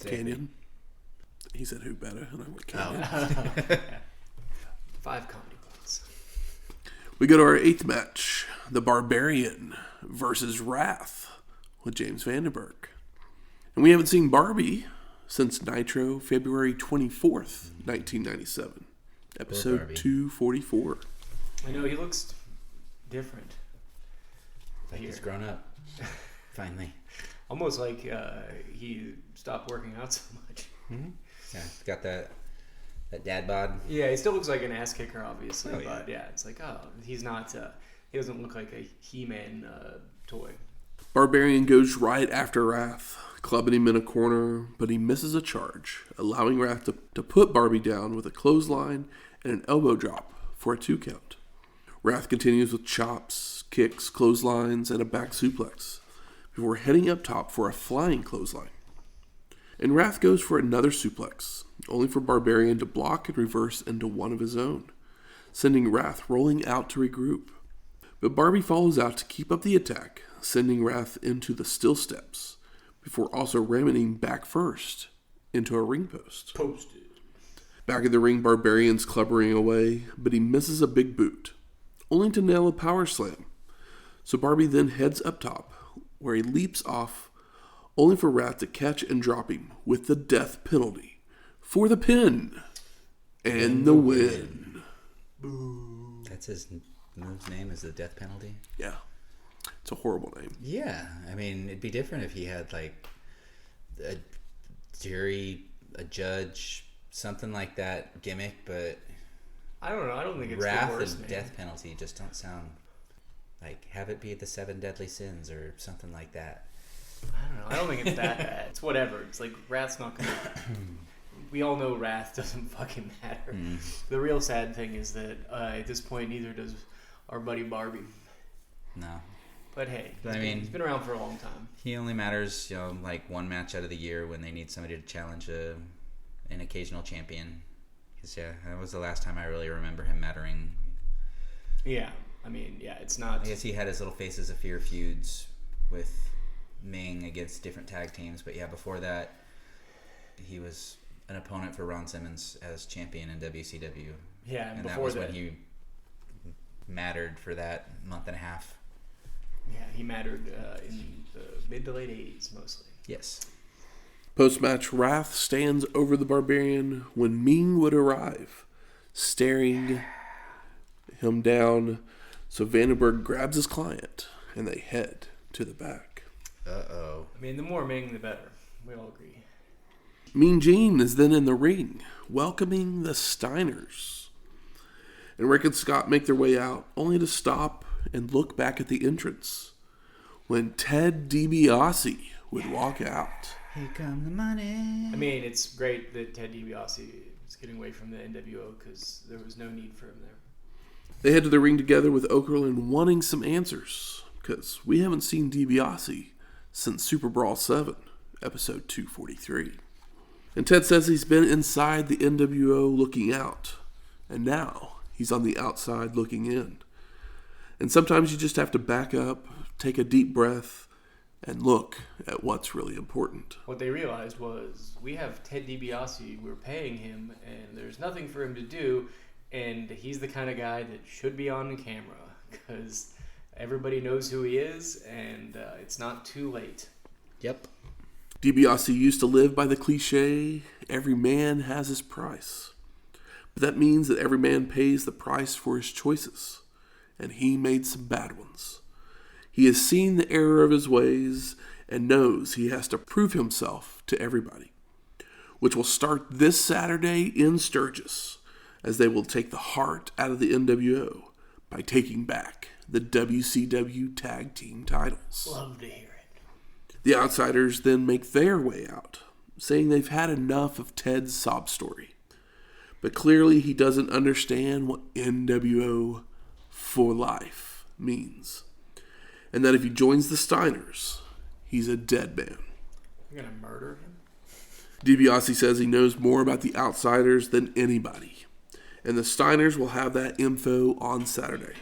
Canyon. He said who better, and I went Canyon. Yeah. 5 comedy points. We go to our 8th match, the Barbarian versus Wrath with James Vandenburg. And we haven't seen Barbie since Nitro, February 24th, 1997. Episode 244. I know, he looks different. Like he's grown up. Finally. Almost like he stopped working out so much. Mm-hmm. Yeah, he's got that dad bod. Yeah, he still looks like an ass kicker, obviously. Oh, yeah. But yeah, it's like, he's not, he doesn't look like a He-Man toy. Barbarian goes right after Wrath, clubbing him in a corner, but he misses a charge, allowing Wrath to put Barbie down with a clothesline and an elbow drop for a 2 count. Wrath continues with chops, kicks, clotheslines, and a back suplex, before heading up top for a flying clothesline. And Wrath goes for another suplex, only for Barbarian to block and reverse into one of his own, sending Wrath rolling out to regroup. But Barbie follows out to keep up the attack, sending Wrath into the still steps, before also ramming him back first into a ring post. Posted. Back in the ring, Barbarian's clubbering away, but he misses a big boot, only to nail a power slam. So Barbie then heads up top, where he leaps off, only for Wrath to catch and drop him with the death penalty for the pin and the win. Boo. That's his move's name, is the death penalty? Yeah. It's a horrible name. Yeah. I mean, it'd be different if he had, like, a jury, a judge, something like that gimmick, but I don't know. I don't think it's Wrath the worst and name. death penalty just don't sound like have it be the 7 deadly sins or something like that. I don't know. I don't think it's that bad. It's whatever. It's like Wrath's not gonna. We all know Wrath doesn't fucking matter. The real sad thing is that at this point, neither does our buddy Barbie. No. But hey, he's been around for a long time. He only matters, like one match out of the year when they need somebody to challenge an occasional champion. Because, that was the last time I really remember him mattering. Yeah. It's not... I guess he had his little Faces of Fear feuds with Ming against different tag teams. But, before that, he was an opponent for Ron Simmons as champion in WCW. Yeah, and that was when he mattered for that month and a half. Yeah, he mattered in the mid to late 80s, mostly. Yes. Post-match, Wrath stands over the Barbarian when Ming would arrive, staring him down. So Vandenburg grabs his client, and they head to the back. Uh-oh. The more Ming, the better. We all agree. Mean Gene is then in the ring, welcoming the Steiners. And Rick and Scott make their way out, only to stop and look back at the entrance when Ted DiBiase would walk out. Here come the money. It's great that Ted DiBiase is getting away from the NWO because there was no need for him there. They head to the ring together with Okerlund wanting some answers because we haven't seen DiBiase since Super Brawl 7, episode 243. And Ted says he's been inside the NWO looking out, and now he's on the outside looking in. And sometimes you just have to back up, take a deep breath, and look at what's really important. What they realized was, we have Ted DiBiase, we're paying him, and there's nothing for him to do, and he's the kind of guy that should be on camera, because everybody knows who he is, and it's not too late. Yep. DiBiase used to live by the cliche, every man has his price. But that means that every man pays the price for his choices. And he made some bad ones. He has seen the error of his ways and knows he has to prove himself to everybody, which will start this Saturday in Sturgis, as they will take the heart out of the NWO by taking back the WCW Tag Team titles. Love to hear it. The Outsiders then make their way out, saying they've had enough of Ted's sob story. But clearly he doesn't understand what NWO for life means. And that if he joins the Steiners, he's a dead man. You're going to murder him? DiBiase says he knows more about the Outsiders than anybody. And the Steiners will have that info on Saturday,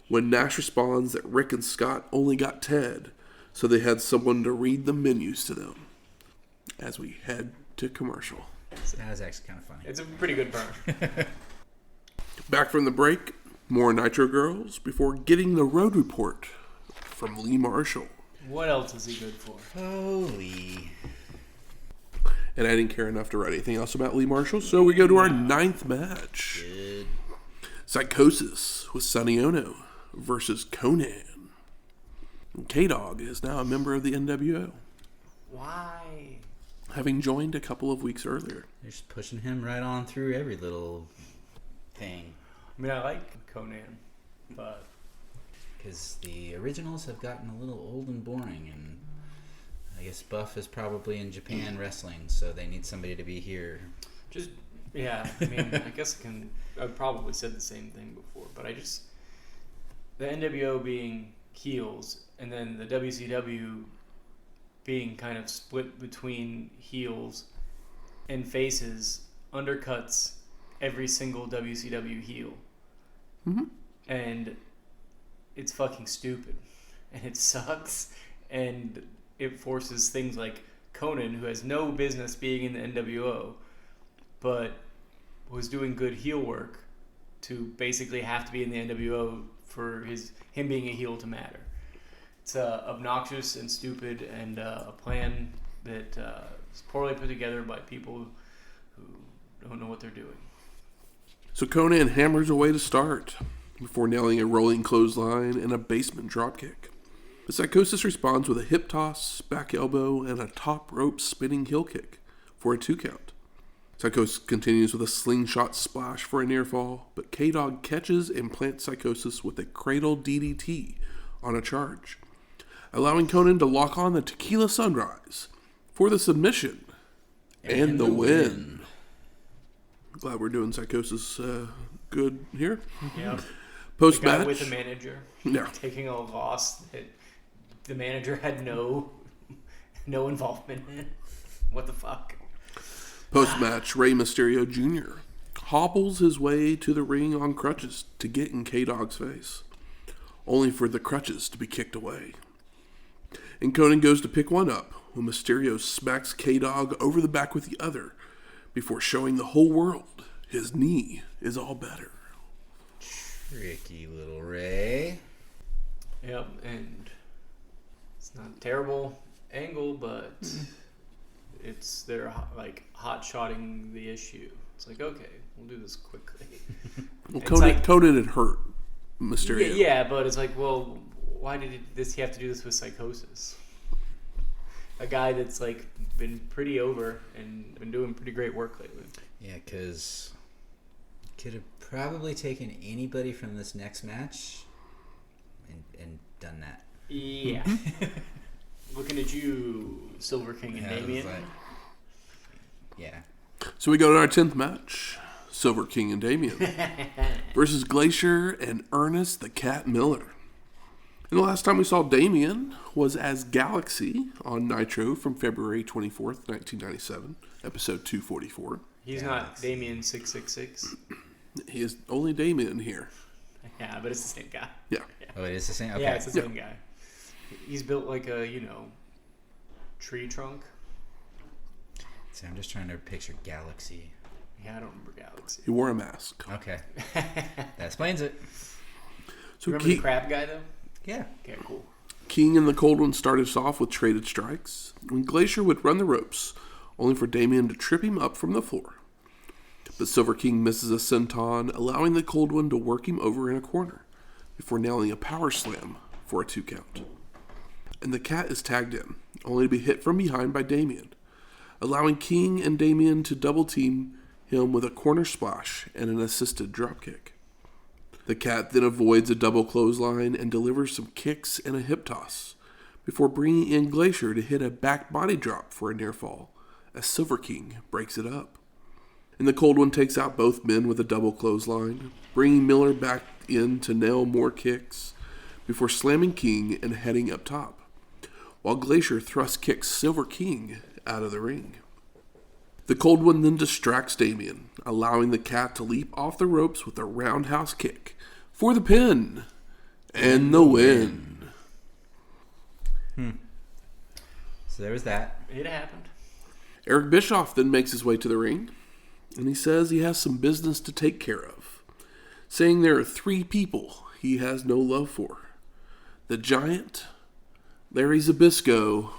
when Nash responds that Rick and Scott only got Ted, so they had someone to read the menus to them. As we head to commercial. That was actually kind of funny. It's a pretty good burn. Back from the break, more Nitro Girls before getting the road report from Lee Marshall. What else is he good for? Holy. And I didn't care enough to write anything else about Lee Marshall, so we go to our 9th match. Good. Psychosis with Sonny Onoo versus Konnan. And K-Dog is now a member of the NWO, Why? having joined a couple of weeks earlier. They're just pushing him right on through every little thing. I like Konnan, but... Because the originals have gotten a little old and boring, and I guess Buff is probably in Japan wrestling, so they need somebody to be here. I guess I've probably said the same thing before, but the NWO being heels, and then the WCW being kind of split between heels and faces, undercuts every single WCW heel. Mm-hmm. And it's fucking stupid. And it sucks. And it forces things like Konnan, who has no business being in the NWO, but was doing good heel work, to basically have to be in the NWO for him being a heel to matter. It's obnoxious and stupid, and a plan that is poorly put together by people who don't know what they're doing. So Konnan hammers away to start, before nailing a rolling clothesline and a basement dropkick. But Psychosis responds with a hip toss, back elbow, and a top rope spinning heel kick for a 2 count. Psychosis continues with a slingshot splash for a near fall, but K-Dog catches and plants Psychosis with a cradle DDT on a charge, allowing Konnan to lock on the Tequila Sunrise for the submission and the win. Glad we're doing Psychosis good here. Yeah. Post-match. The guy with the manager taking a loss that the manager had no involvement in. What the fuck? Post-match, Rey Mysterio Jr. hobbles his way to the ring on crutches to get in K-Dog's face, only for the crutches to be kicked away. And Konnan goes to pick one up when Mysterio smacks K-Dog over the back with the other before showing the whole world his knee is all better. Tricky little Rey. Yep, and it's not a terrible angle, but they're like hot-shotting the issue. It's like, okay, we'll do this quickly. Well, Konnan had hurt Mysterio. Yeah, but it's like, well, why did he have to do this with Psychosis? A guy that's like been pretty over and been doing pretty great work lately. Yeah, because could have probably taken anybody from this next match and done that. Yeah. Looking at you, Silver King and Damien. Yeah. So we go to our 10th match. Silver King and Damien versus Glacier and Ernest the Cat Miller. And the last time we saw Damien was as Galaxy on Nitro from February 24th, 1997, episode 244. He's not Damien 666. He is only Damien here. Yeah, but it's the same guy. Yeah. Oh, it is the same? Okay. Yeah, it's the same guy. He's built like a, tree trunk. See, I'm just trying to picture Galaxy. Yeah, I don't remember Galaxy. He wore a mask. Okay. That explains it. So remember the crab guy, though? Yeah. Okay, cool. King and the Cold One started us off with traded strikes, when Glacier would run the ropes, only for Damien to trip him up from the floor. But Silver King misses a senton, allowing the Cold One to work him over in a corner, before nailing a power slam for a 2 count. And the Cat is tagged in, only to be hit from behind by Damien, allowing King and Damien to double team him with a corner splash and an assisted dropkick. The Cat then avoids a double clothesline and delivers some kicks and a hip toss, before bringing in Glacier to hit a back body drop for a near fall, as Silver King breaks it up. And the Cold One takes out both men with a double clothesline, bringing Miller back in to nail more kicks, before slamming King and heading up top, while Glacier thrust kicks Silver King out of the ring. The Cold One then distracts Damien, allowing the Cat to leap off the ropes with a roundhouse kick for the pin and the win. So there was that. It happened. Eric Bischoff then makes his way to the ring, and he says he has some business to take care of, saying there are 3 people he has no love for. The Giant, Larry Zbyszko,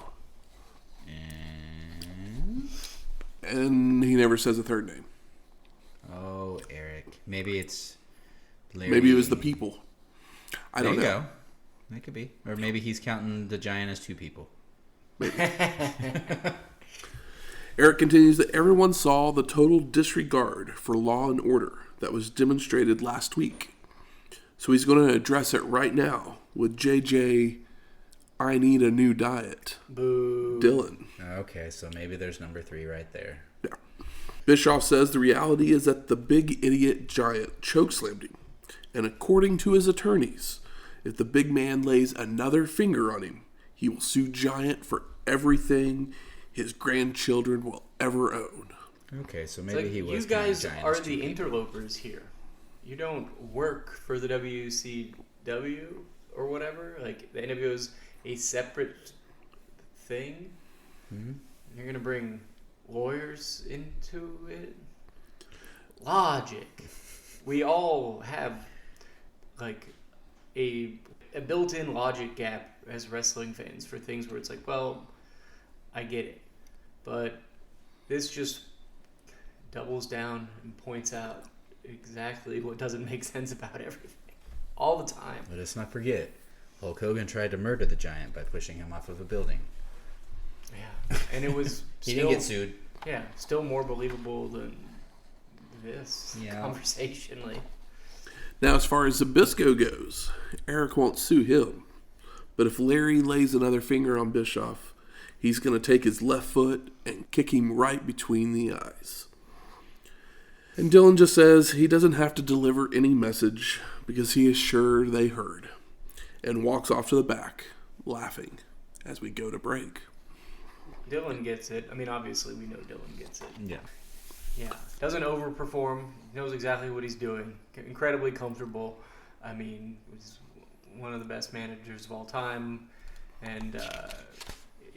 and he never says a third name. Oh, Eric. Maybe it's Larry. Maybe it was the people. I don't know. There you go. That could be. Or maybe he's counting the Giant as 2 people. Maybe. Eric continues that everyone saw the total disregard for law and order that was demonstrated last week. So he's going to address it right now with JJ, I need a new diet. Boo. Dylan. Okay, so maybe there's number 3 right there. Yeah. Bischoff says the reality is that the big idiot Giant chokeslammed him. And according to his attorneys, if the big man lays another finger on him, he will sue Giant for everything his grandchildren will ever own. Okay, so maybe he was. You guys Giant are the interlopers here. You don't work for the WCW or whatever. Like, the NWO is a separate thing. Mm-hmm. You're gonna bring lawyers into it. Logic. We all have like a built-in logic gap as wrestling fans for things where it's like, well, I get it, but this just doubles down and points out exactly what doesn't make sense about everything all the time. Let us not forget, Hulk Hogan tried to murder the Giant by pushing him off of a building. Yeah, and it was He didn't get sued. Yeah, still more believable than this conversationally. Now, as far as Zbyszko goes, Eric won't sue him. But if Larry lays another finger on Bischoff, he's going to take his left foot and kick him right between the eyes. And Dylan just says he doesn't have to deliver any message because he is sure they heard, and walks off to the back, laughing as we go to break. Dylan gets it. I mean, obviously we know Dylan gets it. Yeah. Yeah. Doesn't overperform. Knows exactly what he's doing. Incredibly comfortable. I mean, he's one of the best managers of all time. And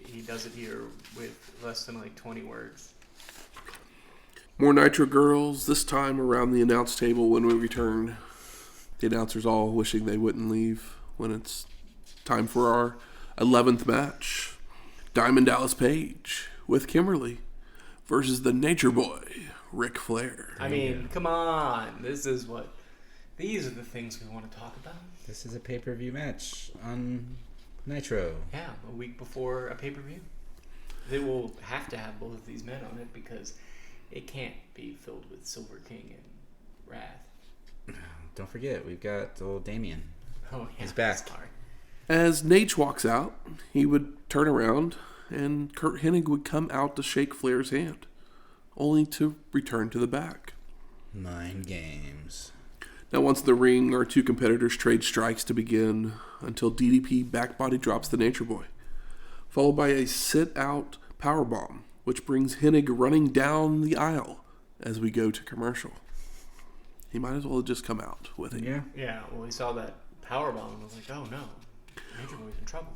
he does it here with less than 20 words. More Nitro girls, this time around the announce table when we return. The announcers all wishing they wouldn't leave when it's time for our 11th match. Diamond Dallas Page with Kimberly versus the Nature Boy, Ric Flair. I mean, come on. These are the things we want to talk about. This is a pay-per-view match on Nitro. Yeah, a week before a pay-per-view. They will have to have both of these men on it because it can't be filled with Silver King and Wrath. Don't forget, we've got old Damien. Oh, yeah. He's back. Sorry. As Nate walks out, he would turn around and Curt Hennig would come out to shake Flair's hand, only to return to the back. Mind games. Now, once in the ring, our two competitors trade strikes to begin until DDP backbody drops the Nature Boy, followed by a sit-out powerbomb, which brings Hennig running down the aisle as we go to commercial. He might as well have just come out with it. Yeah, well, we saw that powerbomb and was like, oh no, Nature Boy's in trouble.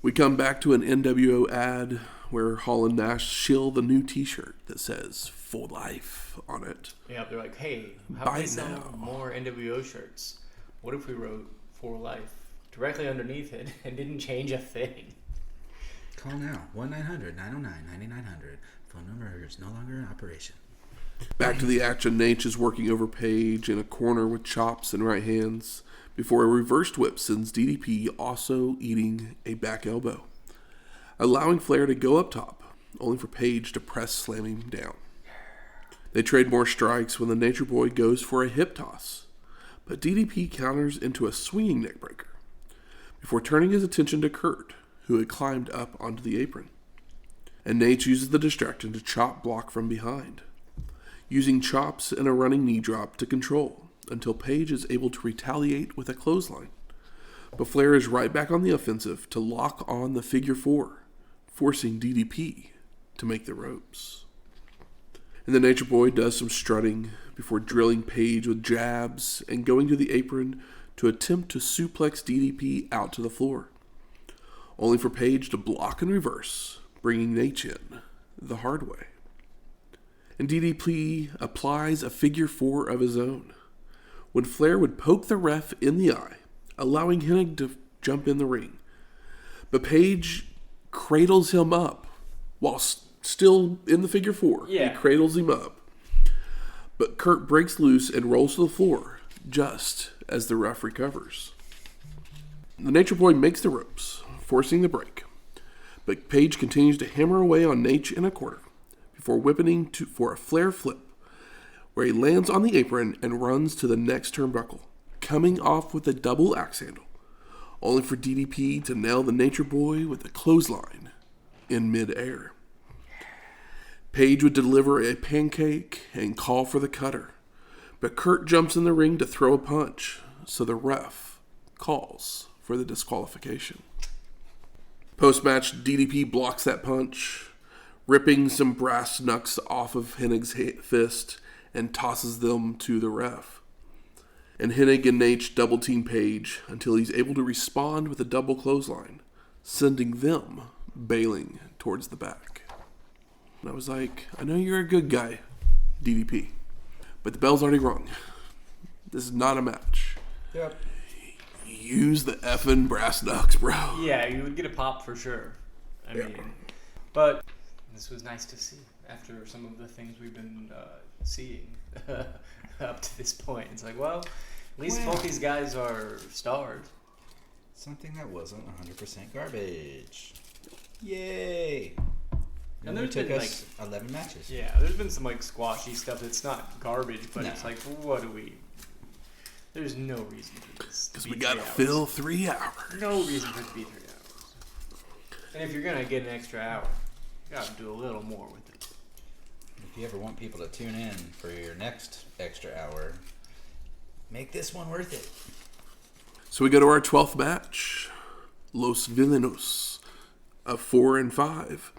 We come back to an NWO ad where Hall and Nash shill the new t-shirt that says "For Life" on it. Yeah, they're like, hey, how Buy can we it sell now. more NWO shirts? What if we wrote "For Life" directly underneath it and didn't change a thing? Call now, 1-900-909-9900. Phone number is no longer in operation. Back to the action. Nate is working over Page in a corner with chops and right hands before a reversed whip sends DDP also eating a back elbow, allowing Flair to go up top, only for Page to press slam him down. They trade more strikes when the Nature Boy goes for a hip toss, but DDP counters into a swinging neckbreaker before turning his attention to Curt, who had climbed up onto the apron. And Nate uses the distraction to chop block from behind, using chops and a running knee drop to control until Page is able to retaliate with a clothesline. But Flair is right back on the offensive to lock on the figure four, forcing DDP to make the ropes. And the Nature Boy does some strutting before drilling Page with jabs and going to the apron to attempt to suplex DDP out to the floor, only for Page to block and reverse, bringing Nate in the hard way. And DDP applies a figure four of his own, when Flair would poke the ref in the eye, allowing Hennig to jump in the ring. But Page cradles him up while still in the figure four. Yeah. He cradles him up. But Curt breaks loose and rolls to the floor just as the ref recovers. The Nature Boy makes the ropes, forcing the break. But Page continues to hammer away on Nate in a corner before whipping for a Flair flip, where he lands on the apron and runs to the next turnbuckle, coming off with a double axe handle, only for DDP to nail the Nature Boy with a clothesline in midair. Page would deliver a pancake and call for the cutter, but Curt jumps in the ring to throw a punch, so the ref calls for the disqualification. Post-match, DDP blocks that punch, ripping some brass knucks off of Hennig's fist and tosses them to the ref. And Hennig and Nate double-team Page until he's able to respond with a double clothesline, sending them bailing towards the back. And I was like, I know you're a good guy, DDP, but the bell's already rung. This is not a match. Yep. Use the effing brass knucks, bro. Yeah, you would get a pop for sure. I mean, but this was nice to see after some of the things we've been seeing up to this point. It's like, well, at least both these guys are stars. Something that wasn't 100% garbage. Yay! And it there's took been us 11 matches. Yeah, there's been some like squashy stuff that's not garbage, but it's like, what do we? There's no reason for this. Because we got to fill 3 hours. No reason for it to be 3 hours. And if you're going to get an extra hour, you got to do a little more with it. If you ever want people to tune in for your next extra hour, make this one worth it. So we go to our 12th match. Los Villanos of 4 and 5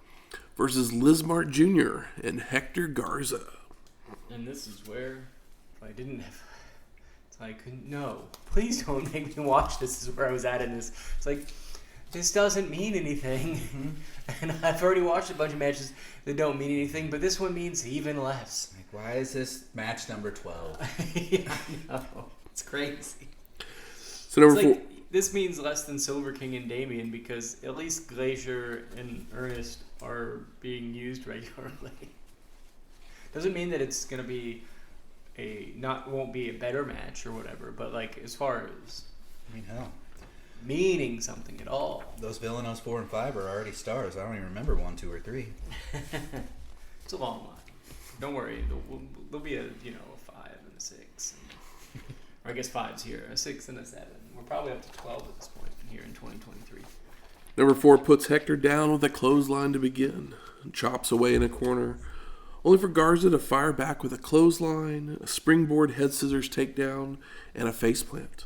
versus Lizmart Jr. and Hector Garza. And this is where if I didn't have... It's like, no, please don't make me watch this. This is where I was at in this. It's like, this doesn't mean anything. Mm-hmm. And I've already watched a bunch of matches that don't mean anything, but this one means even less. Like, why is this match number 12? Yeah, I know. It's crazy. So number 4... This means less than Silver King and Damien because at least Glacier and Ernest are being used regularly. Doesn't mean that it's gonna be won't be a better match or whatever, but like as far as hell, meaning something at all. Those Villanos 4 and 5 are already stars. I don't even remember 1, 2, or 3. It's a long line. Don't worry, there'll be a 5 and a 6. Or I guess 5's here, a 6 and a 7. We're probably up to 12 at this point here in 2023. Number 4 puts Hector down with a clothesline to begin. Chops away in a corner, only for Garza to fire back with a clothesline, a springboard head scissors takedown, and a faceplant.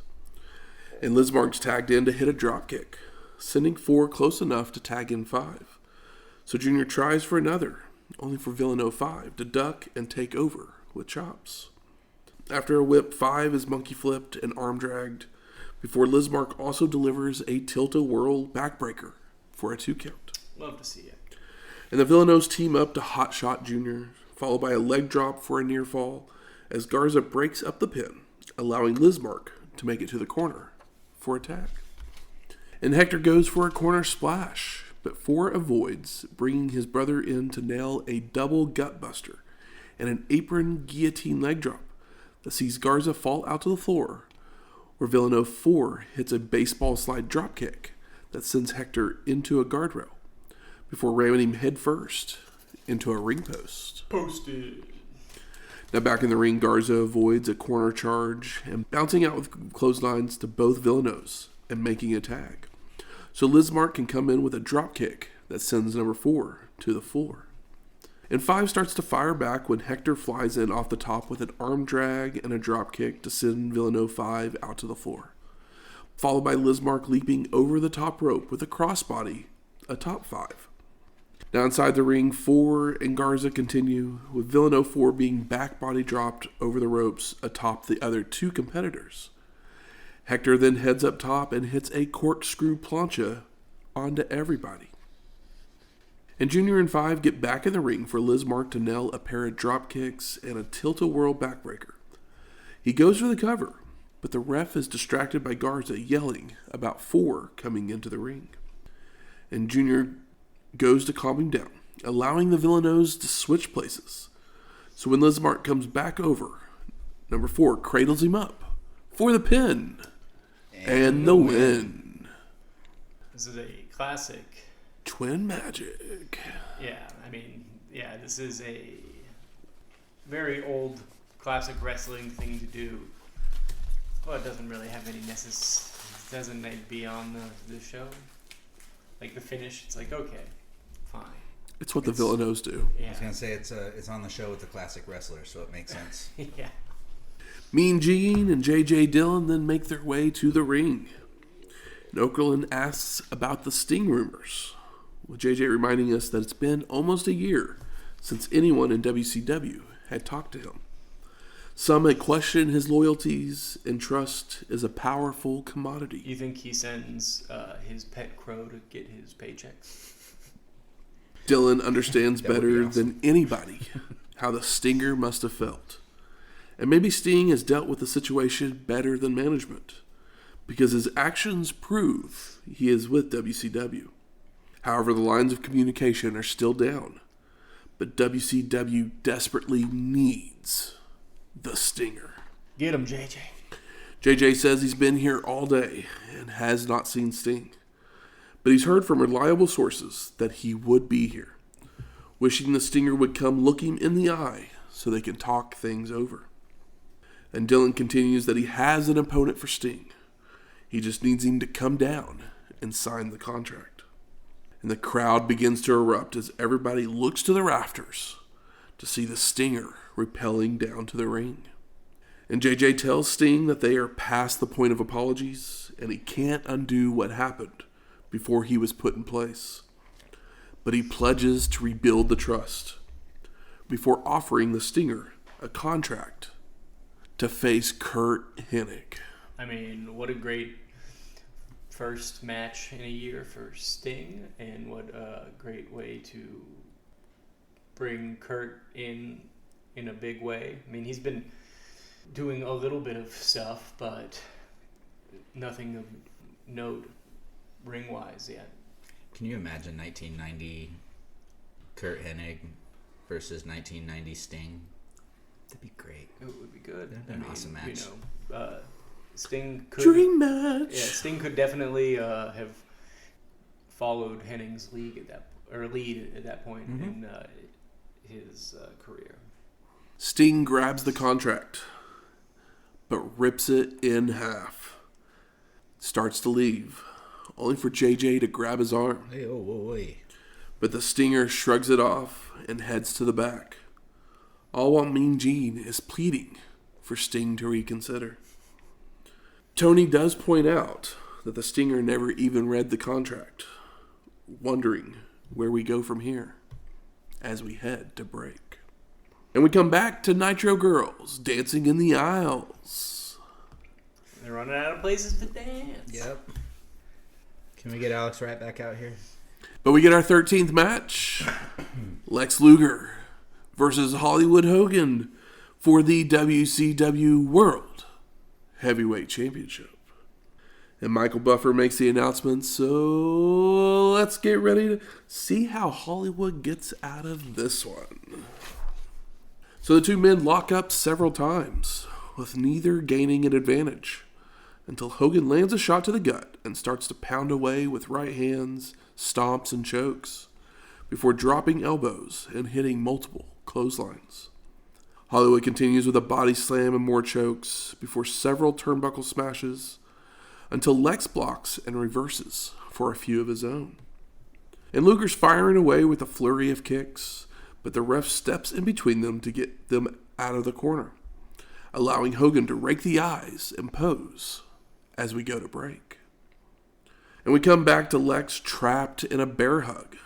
And Lizmark's tagged in to hit a dropkick, sending 4 close enough to tag in 5. So Junior tries for another, only for Villano 5 to duck and take over with chops. After a whip, 5 is monkey flipped and arm dragged, before Lizmark also delivers a tilt-a-whirl backbreaker for a 2 count. Love to see it. And the Villanos team up to Hotshot Jr., followed by a leg drop for a near fall, as Garza breaks up the pin, allowing Lizmark to make it to the corner for a tag. And Hector goes for a corner splash, but 4 avoids, bringing his brother in to nail a double gutbuster and an apron guillotine leg drop that sees Garza fall out to the floor, where Villano 4 hits a baseball slide dropkick that sends Hector into a guardrail before ramming him head first into a ring post. Posted. Now back in the ring, Garza avoids a corner charge and bouncing out with clotheslines to both Villanos and making a tag. So Lizmark can come in with a dropkick that sends number 4 to the floor. And 5 starts to fire back when Hector flies in off the top with an arm drag and a dropkick to send Villano 5 out to the floor. Followed by Lizmark leaping over the top rope with a crossbody, a top 5. Now inside the ring, 4 and Garza continue, with Villano 4 being back body dropped over the ropes atop the other 2 competitors. Hector then heads up top and hits a corkscrew plancha onto everybody. And Junior and 5 get back in the ring for Lizmark to nail a pair of drop kicks and a tilt-a-whirl backbreaker. He goes for the cover, but the ref is distracted by Garza yelling about 4 coming into the ring. And Junior goes to calm him down, allowing the Villanos to switch places. So when Lizmark comes back over, number 4 cradles him up for the pin and the win. This is a classic. Twin Magic. Yeah, this is a very old classic wrestling thing to do. Well, it doesn't really have any it doesn't be on the show. Like the finish, it's like, okay, fine. It's what the Villanos do. Yeah. I was going to say it's on the show with the classic wrestler, so it makes sense. Yeah. Mean Gene and J.J. Dillon then make their way to the ring. And Okerlund asks about the Sting rumors, with JJ reminding us that it's been almost a year since anyone in WCW had talked to him. Some had questioned his loyalties, and trust is a powerful commodity. You think he sends his pet crow to get his paychecks? Dillon understands better than anybody how the Stinger must have felt. And maybe Sting has dealt with the situation better than management, because his actions prove he is with WCW. However, the lines of communication are still down, but WCW desperately needs the Stinger. Get him, JJ. JJ says he's been here all day and has not seen Sting, but he's heard from reliable sources that he would be here. wishing the Stinger would come look him in the eye so they can talk things over. And Dylan continues that he has an opponent for Sting. He just needs him to come down and sign the contract. And the crowd begins to erupt as everybody looks to the rafters to see the Stinger rappelling down to the ring. And JJ tells Sting that they are past the point of apologies and he can't undo what happened before he was put in place. But he pledges to rebuild the trust before offering the Stinger a contract to face Curt Hennig. I mean, what a great first match in a year for Sting, and what a great way to bring Curt in a big way. I mean, he's been doing a little bit of stuff, but nothing of note ring-wise yet. Can you imagine 1990 Curt Hennig versus 1990 Sting? That'd be great. It would be good. That'd be an awesome match. You know, Sting could... Dream match! Yeah, Sting could definitely have followed Hennig's lead at that point in his career. Sting grabs the contract, but rips it in half. Starts to leave, only for JJ to grab his arm. Hey, hey. But the Stinger shrugs it off and heads to the back. All while Mean Gene is pleading for Sting to reconsider. Tony does point out that the Stinger never even read the contract, wondering where we go from here as we head to break. And we come back to Nitro Girls dancing in the aisles. They're running out of places to dance. Yep. Can we get Alex Wright back out here? But we get our 13th match. Lex Luger versus Hollywood Hogan for the WCW World Heavyweight Championship. And Michael Buffer makes the announcement, so let's get ready to see how Hollywood gets out of this one. So the two men lock up several times, with neither gaining an advantage, until Hogan lands a shot to the gut and starts to pound away with right hands, stomps, and chokes, before dropping elbows and hitting multiple clotheslines. Hollywood continues with a body slam and more chokes, before several turnbuckle smashes, until Lex blocks and reverses for a few of his own. And Luger's firing away with a flurry of kicks, but the ref steps in between them to get them out of the corner, allowing Hogan to rake the eyes and pose as we go to break. And we come back to Lex trapped in a bear hug,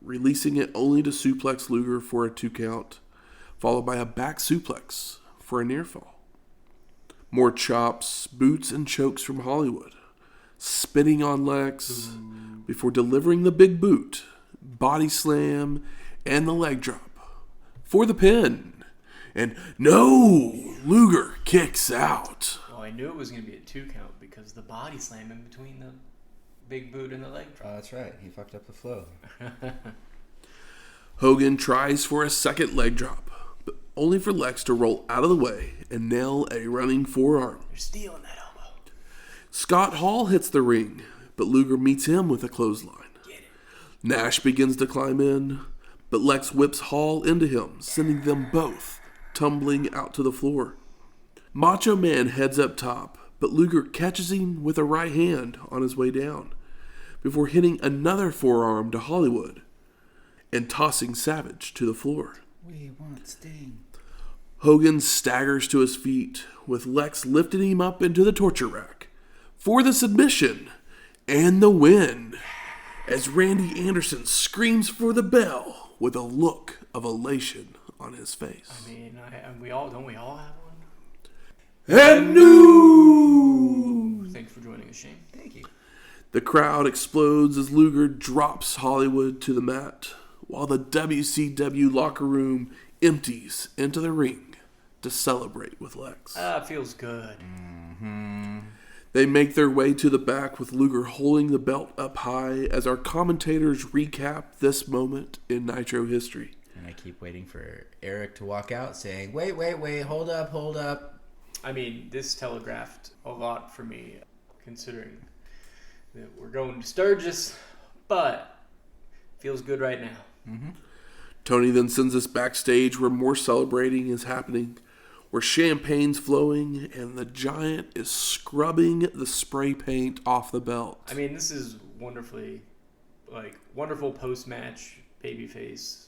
releasing it only to suplex Luger for a 2 count, followed by a back suplex for a near fall. More chops, boots, and chokes from Hollywood, spitting on Lex before delivering the big boot, body slam, and the leg drop for the pin. And no, Luger kicks out. Well, I knew it was going to be a 2 count because the body slam in between the big boot and the leg drop. Oh, that's right. He fucked up the flow. Hogan tries for a second leg drop, but only for Lex to roll out of the way and nail a running forearm. You're stealing that elbow. Scott Hall hits the ring, but Luger meets him with a clothesline. Get it. Nash begins to climb in, but Lex whips Hall into him, sending them both tumbling out to the floor. Macho Man heads up top, but Luger catches him with a right hand on his way down, before hitting another forearm to Hollywood and tossing Savage to the floor. We want Sting. Hogan staggers to his feet, with Lex lifting him up into the torture rack for the submission and the win, as Randy Anderson screams for the bell with a look of elation on his face. I mean, we all have one? And new! Thanks for joining us, Shane. Thank you. The crowd explodes as Luger drops Hollywood to the mat, while the WCW locker room empties into the ring to celebrate with Lex. Feels good. Mm-hmm. They make their way to the back with Luger holding the belt up high as our commentators recap this moment in Nitro history. And I keep waiting for Eric to walk out saying, wait, hold up. I mean, this telegraphed a lot for me, considering that we're going to Sturgis, but feels good right now. Mm-hmm. Tony then sends us backstage where more celebrating is happening, where champagne's flowing and the Giant is scrubbing the spray paint off the belt. I mean, this is wonderful post-match babyface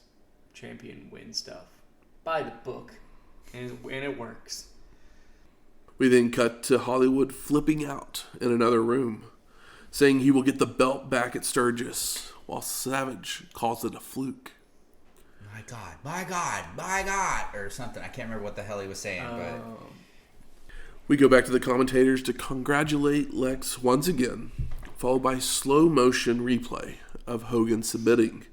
champion win stuff. By the book. And it works. We then cut to Hollywood flipping out in another room, saying he will get the belt back at Sturgis, while Savage calls it a fluke. My God, or something. I can't remember what the hell he was saying, but... We go back to the commentators to congratulate Lex once again, followed by slow motion replay of Hogan submitting,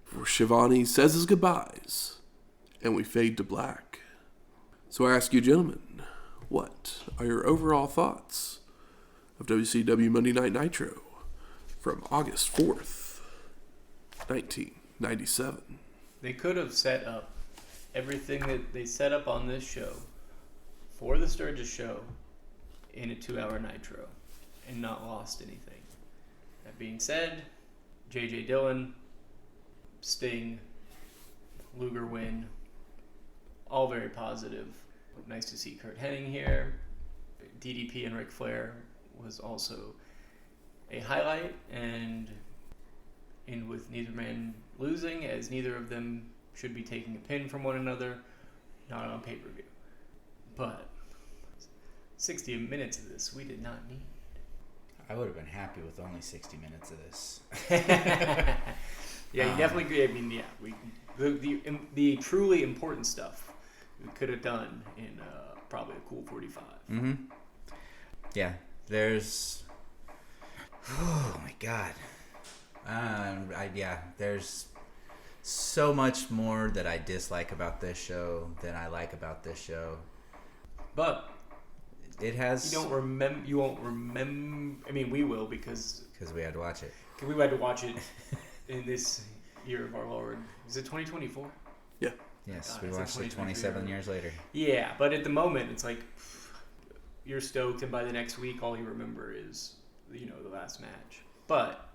before Shivani says his goodbyes, and we fade to black. So I ask you gentlemen, what are your overall thoughts of WCW Monday Night Nitro from August 4th, 1997? They could have set up everything that they set up on this show for the Sturgis show in a 2-hour Nitro and not lost anything. That being said, J.J. Dillon, Sting, Luger win, all very positive. Nice to see Curt Hennig here. DDP and Ric Flair was also a highlight, and with neither man losing, as neither of them should be taking a pin from one another, not on pay-per-view. But 60 minutes of this we did not need. I would have been happy with only 60 minutes of this. Yeah, you definitely agree. I mean, yeah, the truly important stuff we could have done in probably a cool 45. Mm-hmm. Yeah, there's... Oh, my God. There's so much more that I dislike about this show than I like about this show. But it has... You won't remember... I mean, we will, because we had to watch it. We had to watch it in this year of our Lord. Is it 2024? Yeah. Yes, we watched it 27 years later. Yeah, but at the moment, it's like you're stoked, and by the next week, all you remember is, the last match. But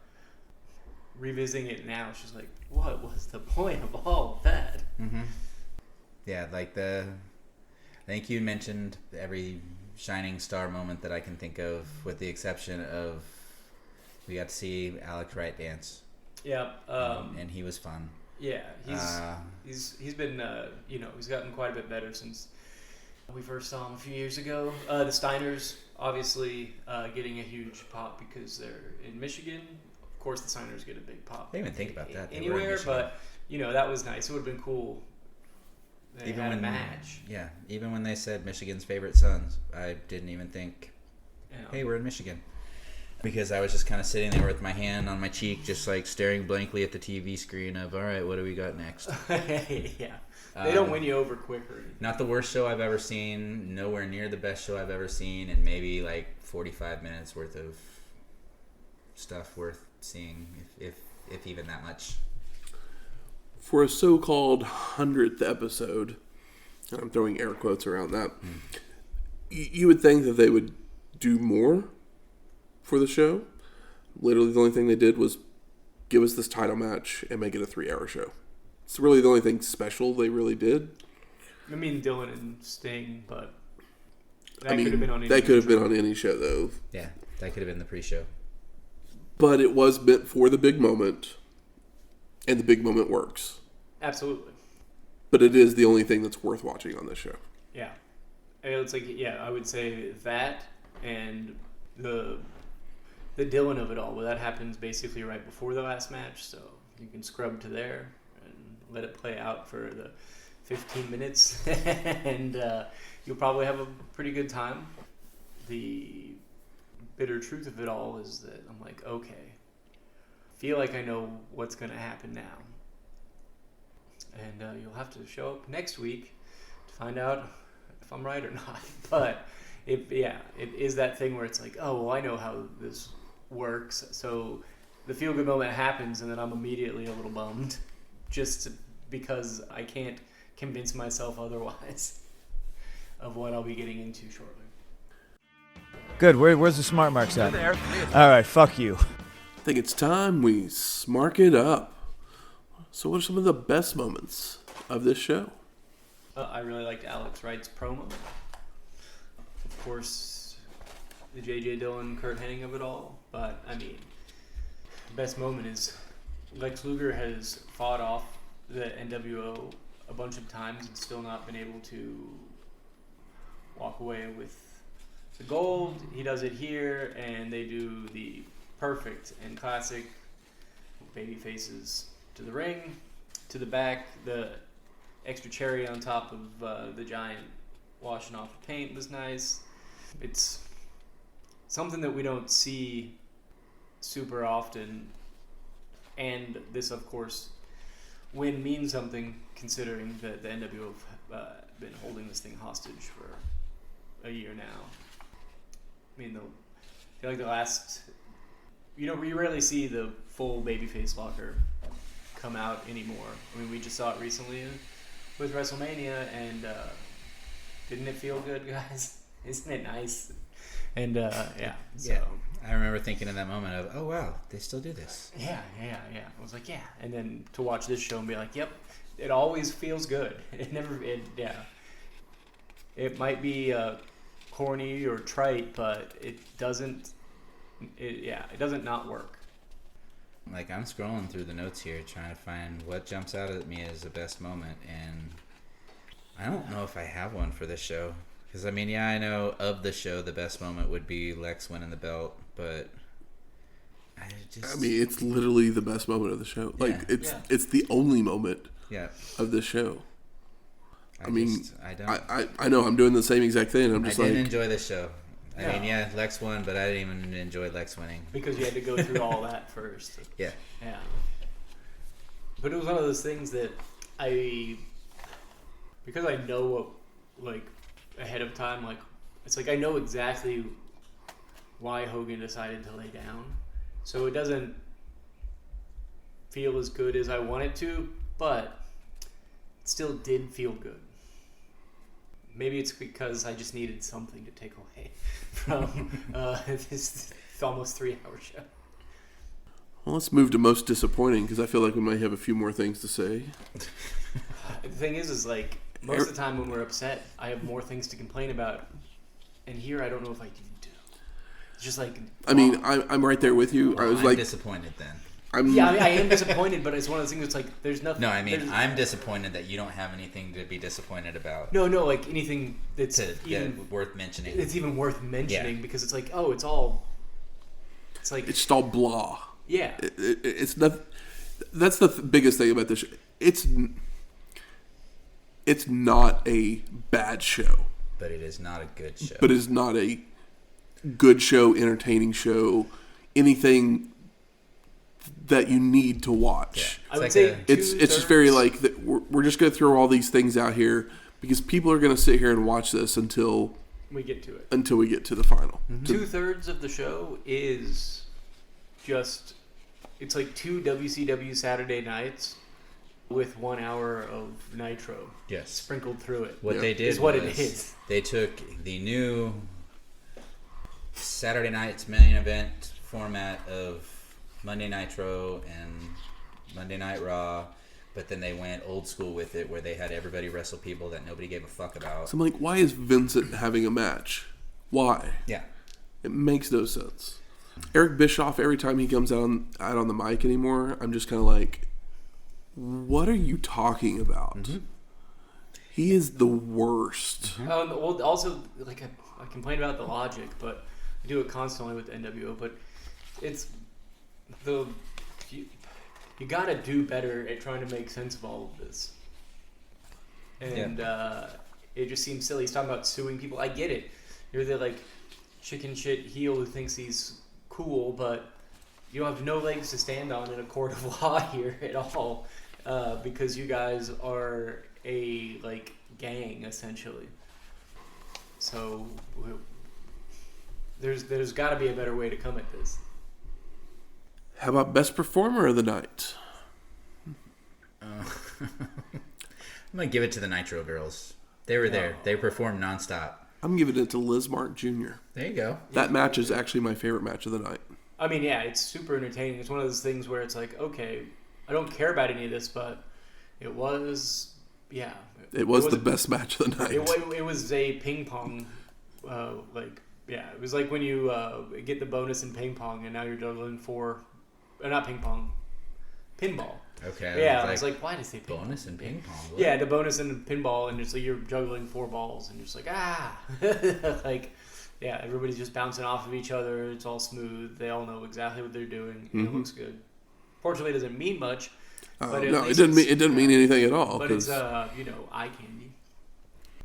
revisiting it now, it's just like, what was the point of all of that? Mm-hmm. Yeah, I think you mentioned every shining star moment that I can think of, with the exception of we got to see Alex Wright dance. Yeah. And he was fun. Yeah, he's been he's gotten quite a bit better since we first saw him a few years ago. The Steiners obviously getting a huge pop because they're in Michigan. Of course, the Steiners get a big pop. I didn't even think about that. Anywhere, but that was nice. It would have been cool. They had a match. Yeah, even when they said Michigan's favorite sons, I didn't even think, hey, we're in Michigan. Because I was just kind of sitting there with my hand on my cheek, just like staring blankly at the TV screen of, all right, what do we got next? Yeah. They don't win you over quick or anything. Not the worst show I've ever seen, nowhere near the best show I've ever seen, and maybe like 45 minutes worth of stuff worth seeing, if even that much. For a so-called 100th episode, and I'm throwing air quotes around that, you would think that they would do more for the show. Literally the only thing they did was give us this title match and make it a 3-hour show. It's really the only thing special they really did. I mean, Dylan and Sting, but could have been on any that could have been on any show, though. Yeah, that could have been the pre-show. But it was meant for the big moment, and the big moment works. Absolutely. But it is the only thing that's worth watching on this show. Yeah. It's like, I would say that and the Dylan of it all. Well, that happens basically right before the last match, so you can scrub to there and let it play out for the 15 minutes, and you'll probably have a pretty good time. The bitter truth of it all is that I'm like, okay, I feel like I know what's going to happen now. And you'll have to show up next week to find out if I'm right or not. But it is that thing where it's like, oh, well, I know how this works. So the feel-good moment happens, and then I'm immediately a little bummed because I can't convince myself otherwise of what I'll be getting into shortly. Good. Where's the smart marks at? All right, fuck you. I think it's time we smark it up. So what are some of the best moments of this show? I really liked Alex Wright's promo. Of course, the J.J. Dillon, Curt Hennig of it all. But, I mean, the best moment is Lex Luger has fought off the NWO a bunch of times and still not been able to walk away with the gold. He does it here, and they do the perfect and classic baby faces to the ring, to the back. The extra cherry on top of the giant washing off the paint was nice. It's something that we don't see super often, and this, of course, win means something considering that the NWO have been holding this thing hostage for a year now. I mean, I feel like the last, we rarely see the full babyface locker come out anymore. I mean, we just saw it recently with WrestleMania, and didn't it feel good, guys? Isn't it nice? And yeah. I remember thinking in that moment of, oh wow, they still do this. Yeah. I was like, yeah. And then to watch this show and be like, yep, it always feels good. It might be corny or trite, but it doesn't not work. Like, I'm scrolling through the notes here trying to find what jumps out at me as the best moment, and I don't know if I have one for this show. Because, I mean, yeah, I know of the show the best moment would be Lex winning the belt, but I mean, it's literally the best moment of the show. Like, it's the only moment of this show. I know I'm doing the same exact thing. I'm just I didn't enjoy this show. I mean, Lex won, but I didn't even enjoy Lex winning. Because you had to go through all that first. Yeah. But it was one of those things that because I know what, like, ahead of time, like, it's like I know exactly why Hogan decided to lay down. So it doesn't feel as good as I want it to, but it still did feel good. Maybe it's because I just needed something to take away from this almost 3-hour show. Well, let's move to most disappointing, because I feel like we might have a few more things to say. The thing is like, most of the time when we're upset, I have more things to complain about. And here, I don't know if I even do. It's just like... I mean, I'm right there with you. Well, I'm disappointed then. I am disappointed, but it's one of those things that's like, there's nothing... No, I mean, I'm disappointed that you don't have anything to be disappointed about. No, like anything that's worth mentioning. It's even worth mentioning because it's like, it's like... It's just all blah. Yeah. It's not... That's the biggest thing about this show. It's not a bad show. But it is not a good show. But it's not a good show, entertaining show, anything that you need to watch. Yeah. I would say it's just very like we're just going to throw all these things out here because people are going to sit here and watch this until we get to it. Until we get to the final. Mm-hmm. 2/3 of the show is just it's like 2 WCW Saturday nights with 1 hour of Nitro sprinkled through it. What they did is what it is. They took the new Saturday night's main event format of Monday Nitro and Monday Night Raw, but then they went old school with it where they had everybody wrestle people that nobody gave a fuck about. So I'm like, why is Vincent having a match? Why? Yeah. It makes no sense. Eric Bischoff, every time he comes out on the mic anymore, I'm just kind of like, what are you talking about? Mm-hmm. He is the worst. Mm-hmm. Well, also, like, I complain about the logic, but I do it constantly with the NWO, but it's you gotta do better at trying to make sense of all of this. And it just seems silly. He's talking about suing people. I get it. You're the, like, chicken shit heel who thinks he's cool, but you don't have no legs to stand on in a court of law here at all, because you guys are a, like, gang, essentially. So there's got to be a better way to come at this. How about best performer of the night? I'm going to give it to the Nitro girls. They were there. They performed nonstop. I'm giving it to Liz Mark Jr. There you go. That match is actually my favorite match of the night. I mean, yeah, it's super entertaining. It's one of those things where it's like, okay, I don't care about any of this, but it was, yeah. It was the best match of the night. It was a ping pong, it was like when you get the bonus in ping pong and now you're juggling not ping pong, pinball. Okay. Yeah, I was like, why did they bonus in ping pong? What? Yeah, the bonus in pinball, and it's like you're juggling 4 balls, and you're just like, yeah, everybody's just bouncing off of each other. It's all smooth. They all know exactly what they're doing, and it looks good. Fortunately, it doesn't mean much. But no, it didn't mean anything at all. But it's eye candy.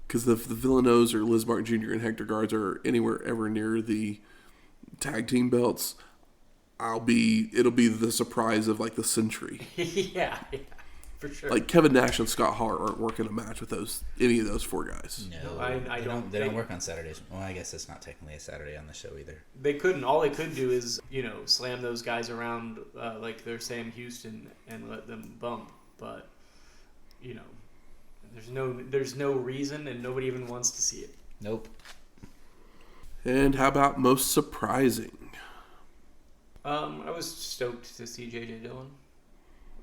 Because the Villanos or Liz Martin Jr. and Hector Guards are anywhere ever near the tag team belts, it'll be the surprise of like the century. yeah, for sure. Like Kevin Nash and Scott Hart aren't working a match with any of those 4 guys. No, I don't. They don't work on Saturdays. Well, I guess it's not technically a Saturday on the show either. They couldn't. All they could do is slam those guys around like they're Sam Houston and let them bump. But there's no reason, and nobody even wants to see it. Nope. And how about most surprising? I was stoked to see J.J. Dillon.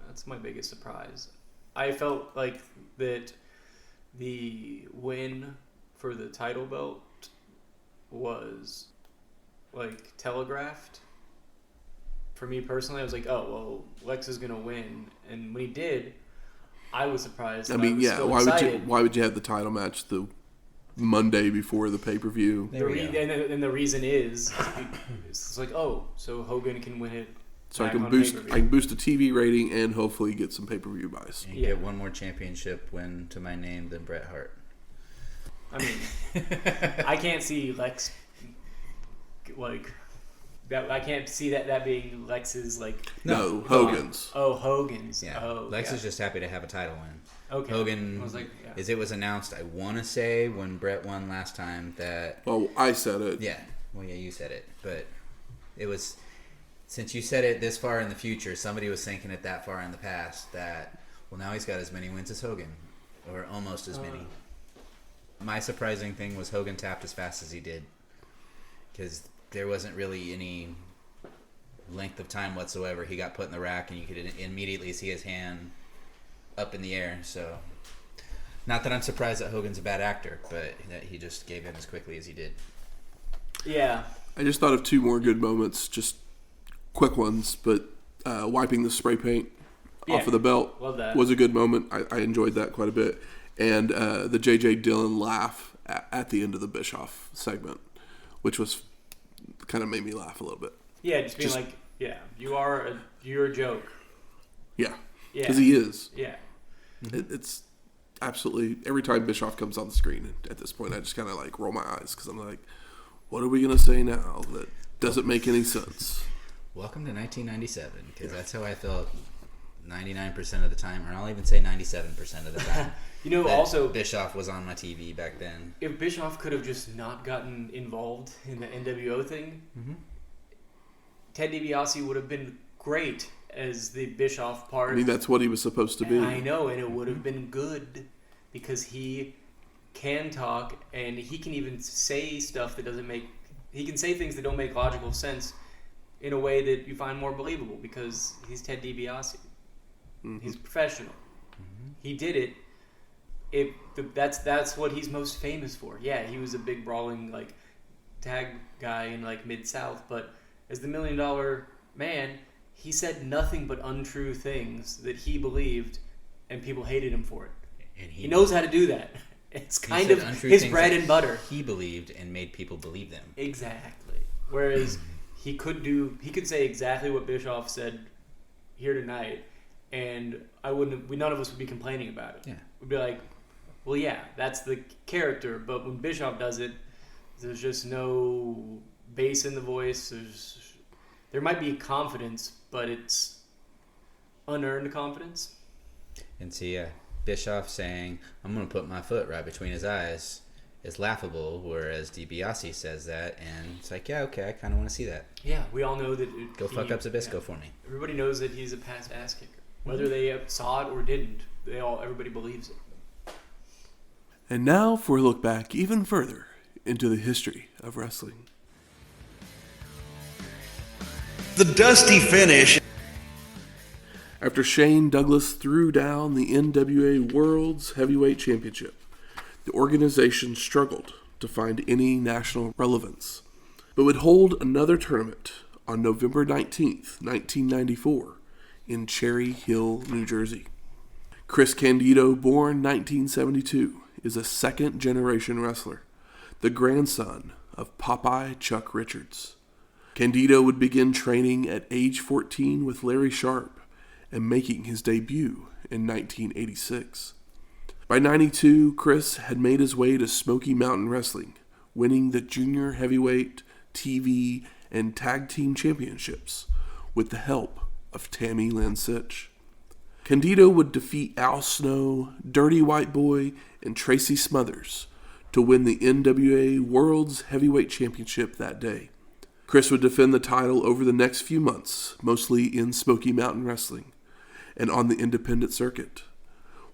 That's my biggest surprise. I felt like that the win for the title belt was like telegraphed. For me personally, I was like, oh, well, Lex is going to win. And when he did, I was surprised. I mean, yeah, why would you have the title match the Monday before the pay-per-view? And the reason is, it's like, oh, so Hogan can win it. So I can boost the TV rating and hopefully get some pay-per-view buys. And get one more championship win to my name than Bret Hart. I mean, I can't see Lex like that. I can't see that being Lex's like. No, Hogan's. Oh, Hogan's. Yeah, oh, Lex is just happy to have a title win. Okay. Hogan, it was announced, I want to say, when Bret won last time that... Well, I said it. Yeah. Well, yeah, you said it. But it was... Since you said it this far in the future, somebody was thinking it that far in the past that, well, now he's got as many wins as Hogan. Or almost as many. My surprising thing was Hogan tapped as fast as he did. Because there wasn't really any length of time whatsoever. He got put in the rack and you could immediately see his hand up in the air. So, not that I'm surprised that Hogan's a bad actor, but that he just gave in as quickly as he did. Yeah. I just thought of 2 more good moments, just quick ones, but wiping the spray paint off of the belt was a good moment. I enjoyed that quite a bit. And the J.J. Dillon laugh at the end of the Bischoff segment, which was kind of made me laugh a little bit. Yeah, just being like, yeah, you're a joke. Yeah, because he is. Yeah. It's absolutely, every time Bischoff comes on the screen at this point, I just kind of like roll my eyes because I'm like, what are we going to say now that doesn't make any sense? Welcome to 1997, because that's how I felt 99% of the time, or I'll even say 97% of the time. Also Bischoff was on my TV back then. If Bischoff could have just not gotten involved in the NWO thing, Ted DiBiase would have been great as the Bischoff part. I mean, that's what he was supposed to be. I know, and it would have been good because he can talk and he can even say stuff that doesn't make... He can say things that don't make logical sense in a way that you find more believable because he's Ted DiBiase. He's professional. He did it. That's what he's most famous for. Yeah, he was a big brawling like tag guy in like Mid-South, but as the $1 Million Man, he said nothing but untrue things that he believed, and people hated him for it. And he knows how to do that. It's kind of his bread and butter. He believed and made people believe them. Exactly. Whereas he could say exactly what Bischoff said here tonight, and none of us would be complaining about it. Yeah. We'd be like, well, yeah, that's the character, but when Bischoff does it, there's just no bass in the voice. There might be confidence, but it's unearned confidence. And see, Bischoff saying, I'm going to put my foot right between his eyes is laughable, whereas DiBiase says that, and it's like, yeah, okay, I kind of want to see that. Yeah, we all know that... Go fuck up Zabisco for me. Everybody knows that he's a past ass kicker. Whether they saw it or didn't, everybody believes it. And now for a look back even further into the history of wrestling. The Dusty Finish. after Shane Douglas threw down the NWA World's Heavyweight Championship. The organization struggled to find any national relevance, but would hold another tournament on November 19th, 1994, in Cherry Hill, New Jersey. Chris Candido, born 1972, is a second-generation wrestler, the grandson of Popeye Chuck Richards. Candido would begin training at age 14 with Larry Sharp and making his debut in 1986. By 92, Chris had made his way to Smoky Mountain Wrestling, winning the Junior Heavyweight, TV, and Tag Team Championships with the help of Tammy Lynn Syxx. Candido would defeat Al Snow, Dirty White Boy, and Tracy Smothers to win the NWA World's Heavyweight Championship that day. Chris would defend the title over the next few months, mostly in Smoky Mountain Wrestling and on the independent circuit,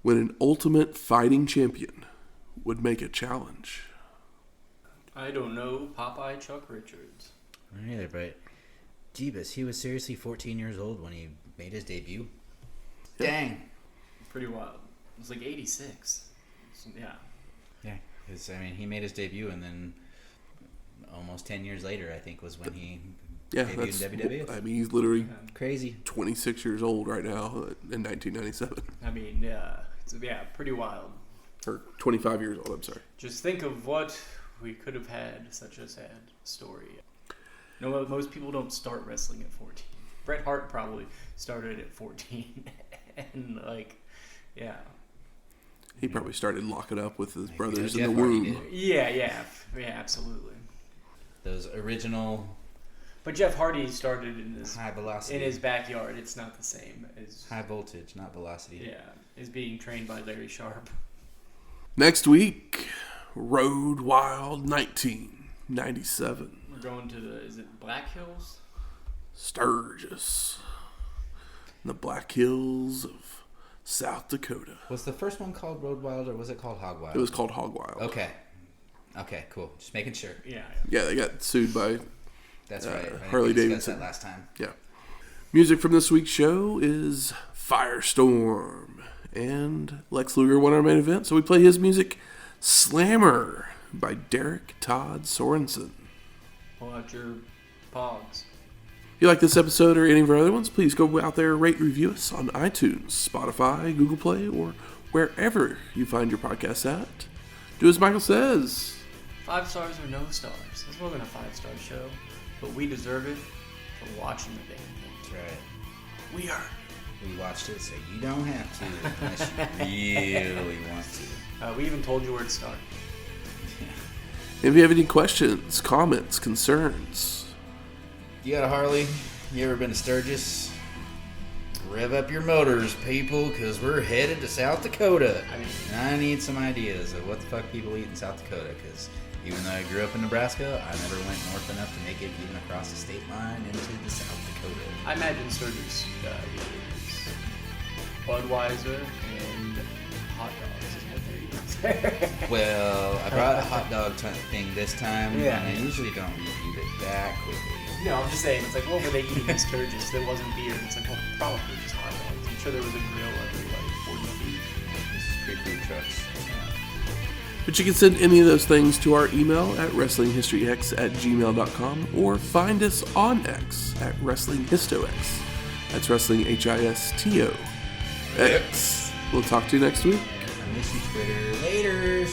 when an Ultimate Fighting Champion would make a challenge. I don't know Popeye Chuck Richards. Either, but Jeebus, he was seriously 14 years old when he made his debut. Yeah. Dang. Pretty wild. It was like 86. Yeah. Yeah, because, I mean, he made his debut, and then almost 10 years later, I think, was when he debuted in WWF. I mean, he's literally crazy. 26 years old right now in 1997. I mean, yeah. Pretty wild. Or 25 years old, I'm sorry. Just think of what we could have had such a sad story. No, most people don't start wrestling at 14. Bret Hart probably started at 14. And, yeah. He probably started locking up with his brothers in Jeff the Hardy womb. did. Yeah, absolutely. Those original But Jeff Hardy started in his high velocity. in his backyard. It's not the same as high voltage, not velocity. yeah, is being trained by Larry Sharp. Next week, Road Wild 1997. We're going to is it Black Hills? Sturgis. The Black Hills of South Dakota. Was the first one called Road Wild or was it called Hog Wild? It was called Hog Wild. Okay, cool. Just making sure. Yeah. Yeah, they got sued by That's right. I think Harley we discussed Davidson. that last time. Yeah. Music from this week's show is Firestorm. And Lex Luger won our main event, so we play his music, Slammer, by Derek Todd Sorensen. Pull out your pogs. If you like this episode or any of our other ones, please go out there, rate, review us on iTunes, Spotify, Google Play, or wherever you find your podcasts at. Do as Michael says. 5 stars or no stars. This wasn't a 5-star show, but we deserve it for watching the damn thing. That's right. We are. We watched it, so you don't have to unless you really want to. We even told you where to start. If you have any questions, comments, concerns, You got a Harley? You ever been to Sturgis? Rev up your motors, people, because we're headed to South Dakota. I mean, And I need some ideas of what the fuck people eat in South Dakota, because even though I grew up in Nebraska, I never went north enough to make it even across the state line into the South Dakota. I imagine Sturgis is Budweiser and hot dogs is what they're eating. Well, I brought a hot dog thing this time, Yeah. and I usually don't reheat it that quickly. No, I'm just saying, it's like, what were they eating in Sturgis? There wasn't beer. It's like, well, probably just hot dogs. I'm sure there was a grill every, 40 feet. This is pre-food trucks. but you can send any of those things to our email at WrestlingHistoryX@gmail.com or find us on X at WrestlingHistoX. That's Wrestling HISTOX. We'll talk to you next week. I miss you, Twitter. Laters.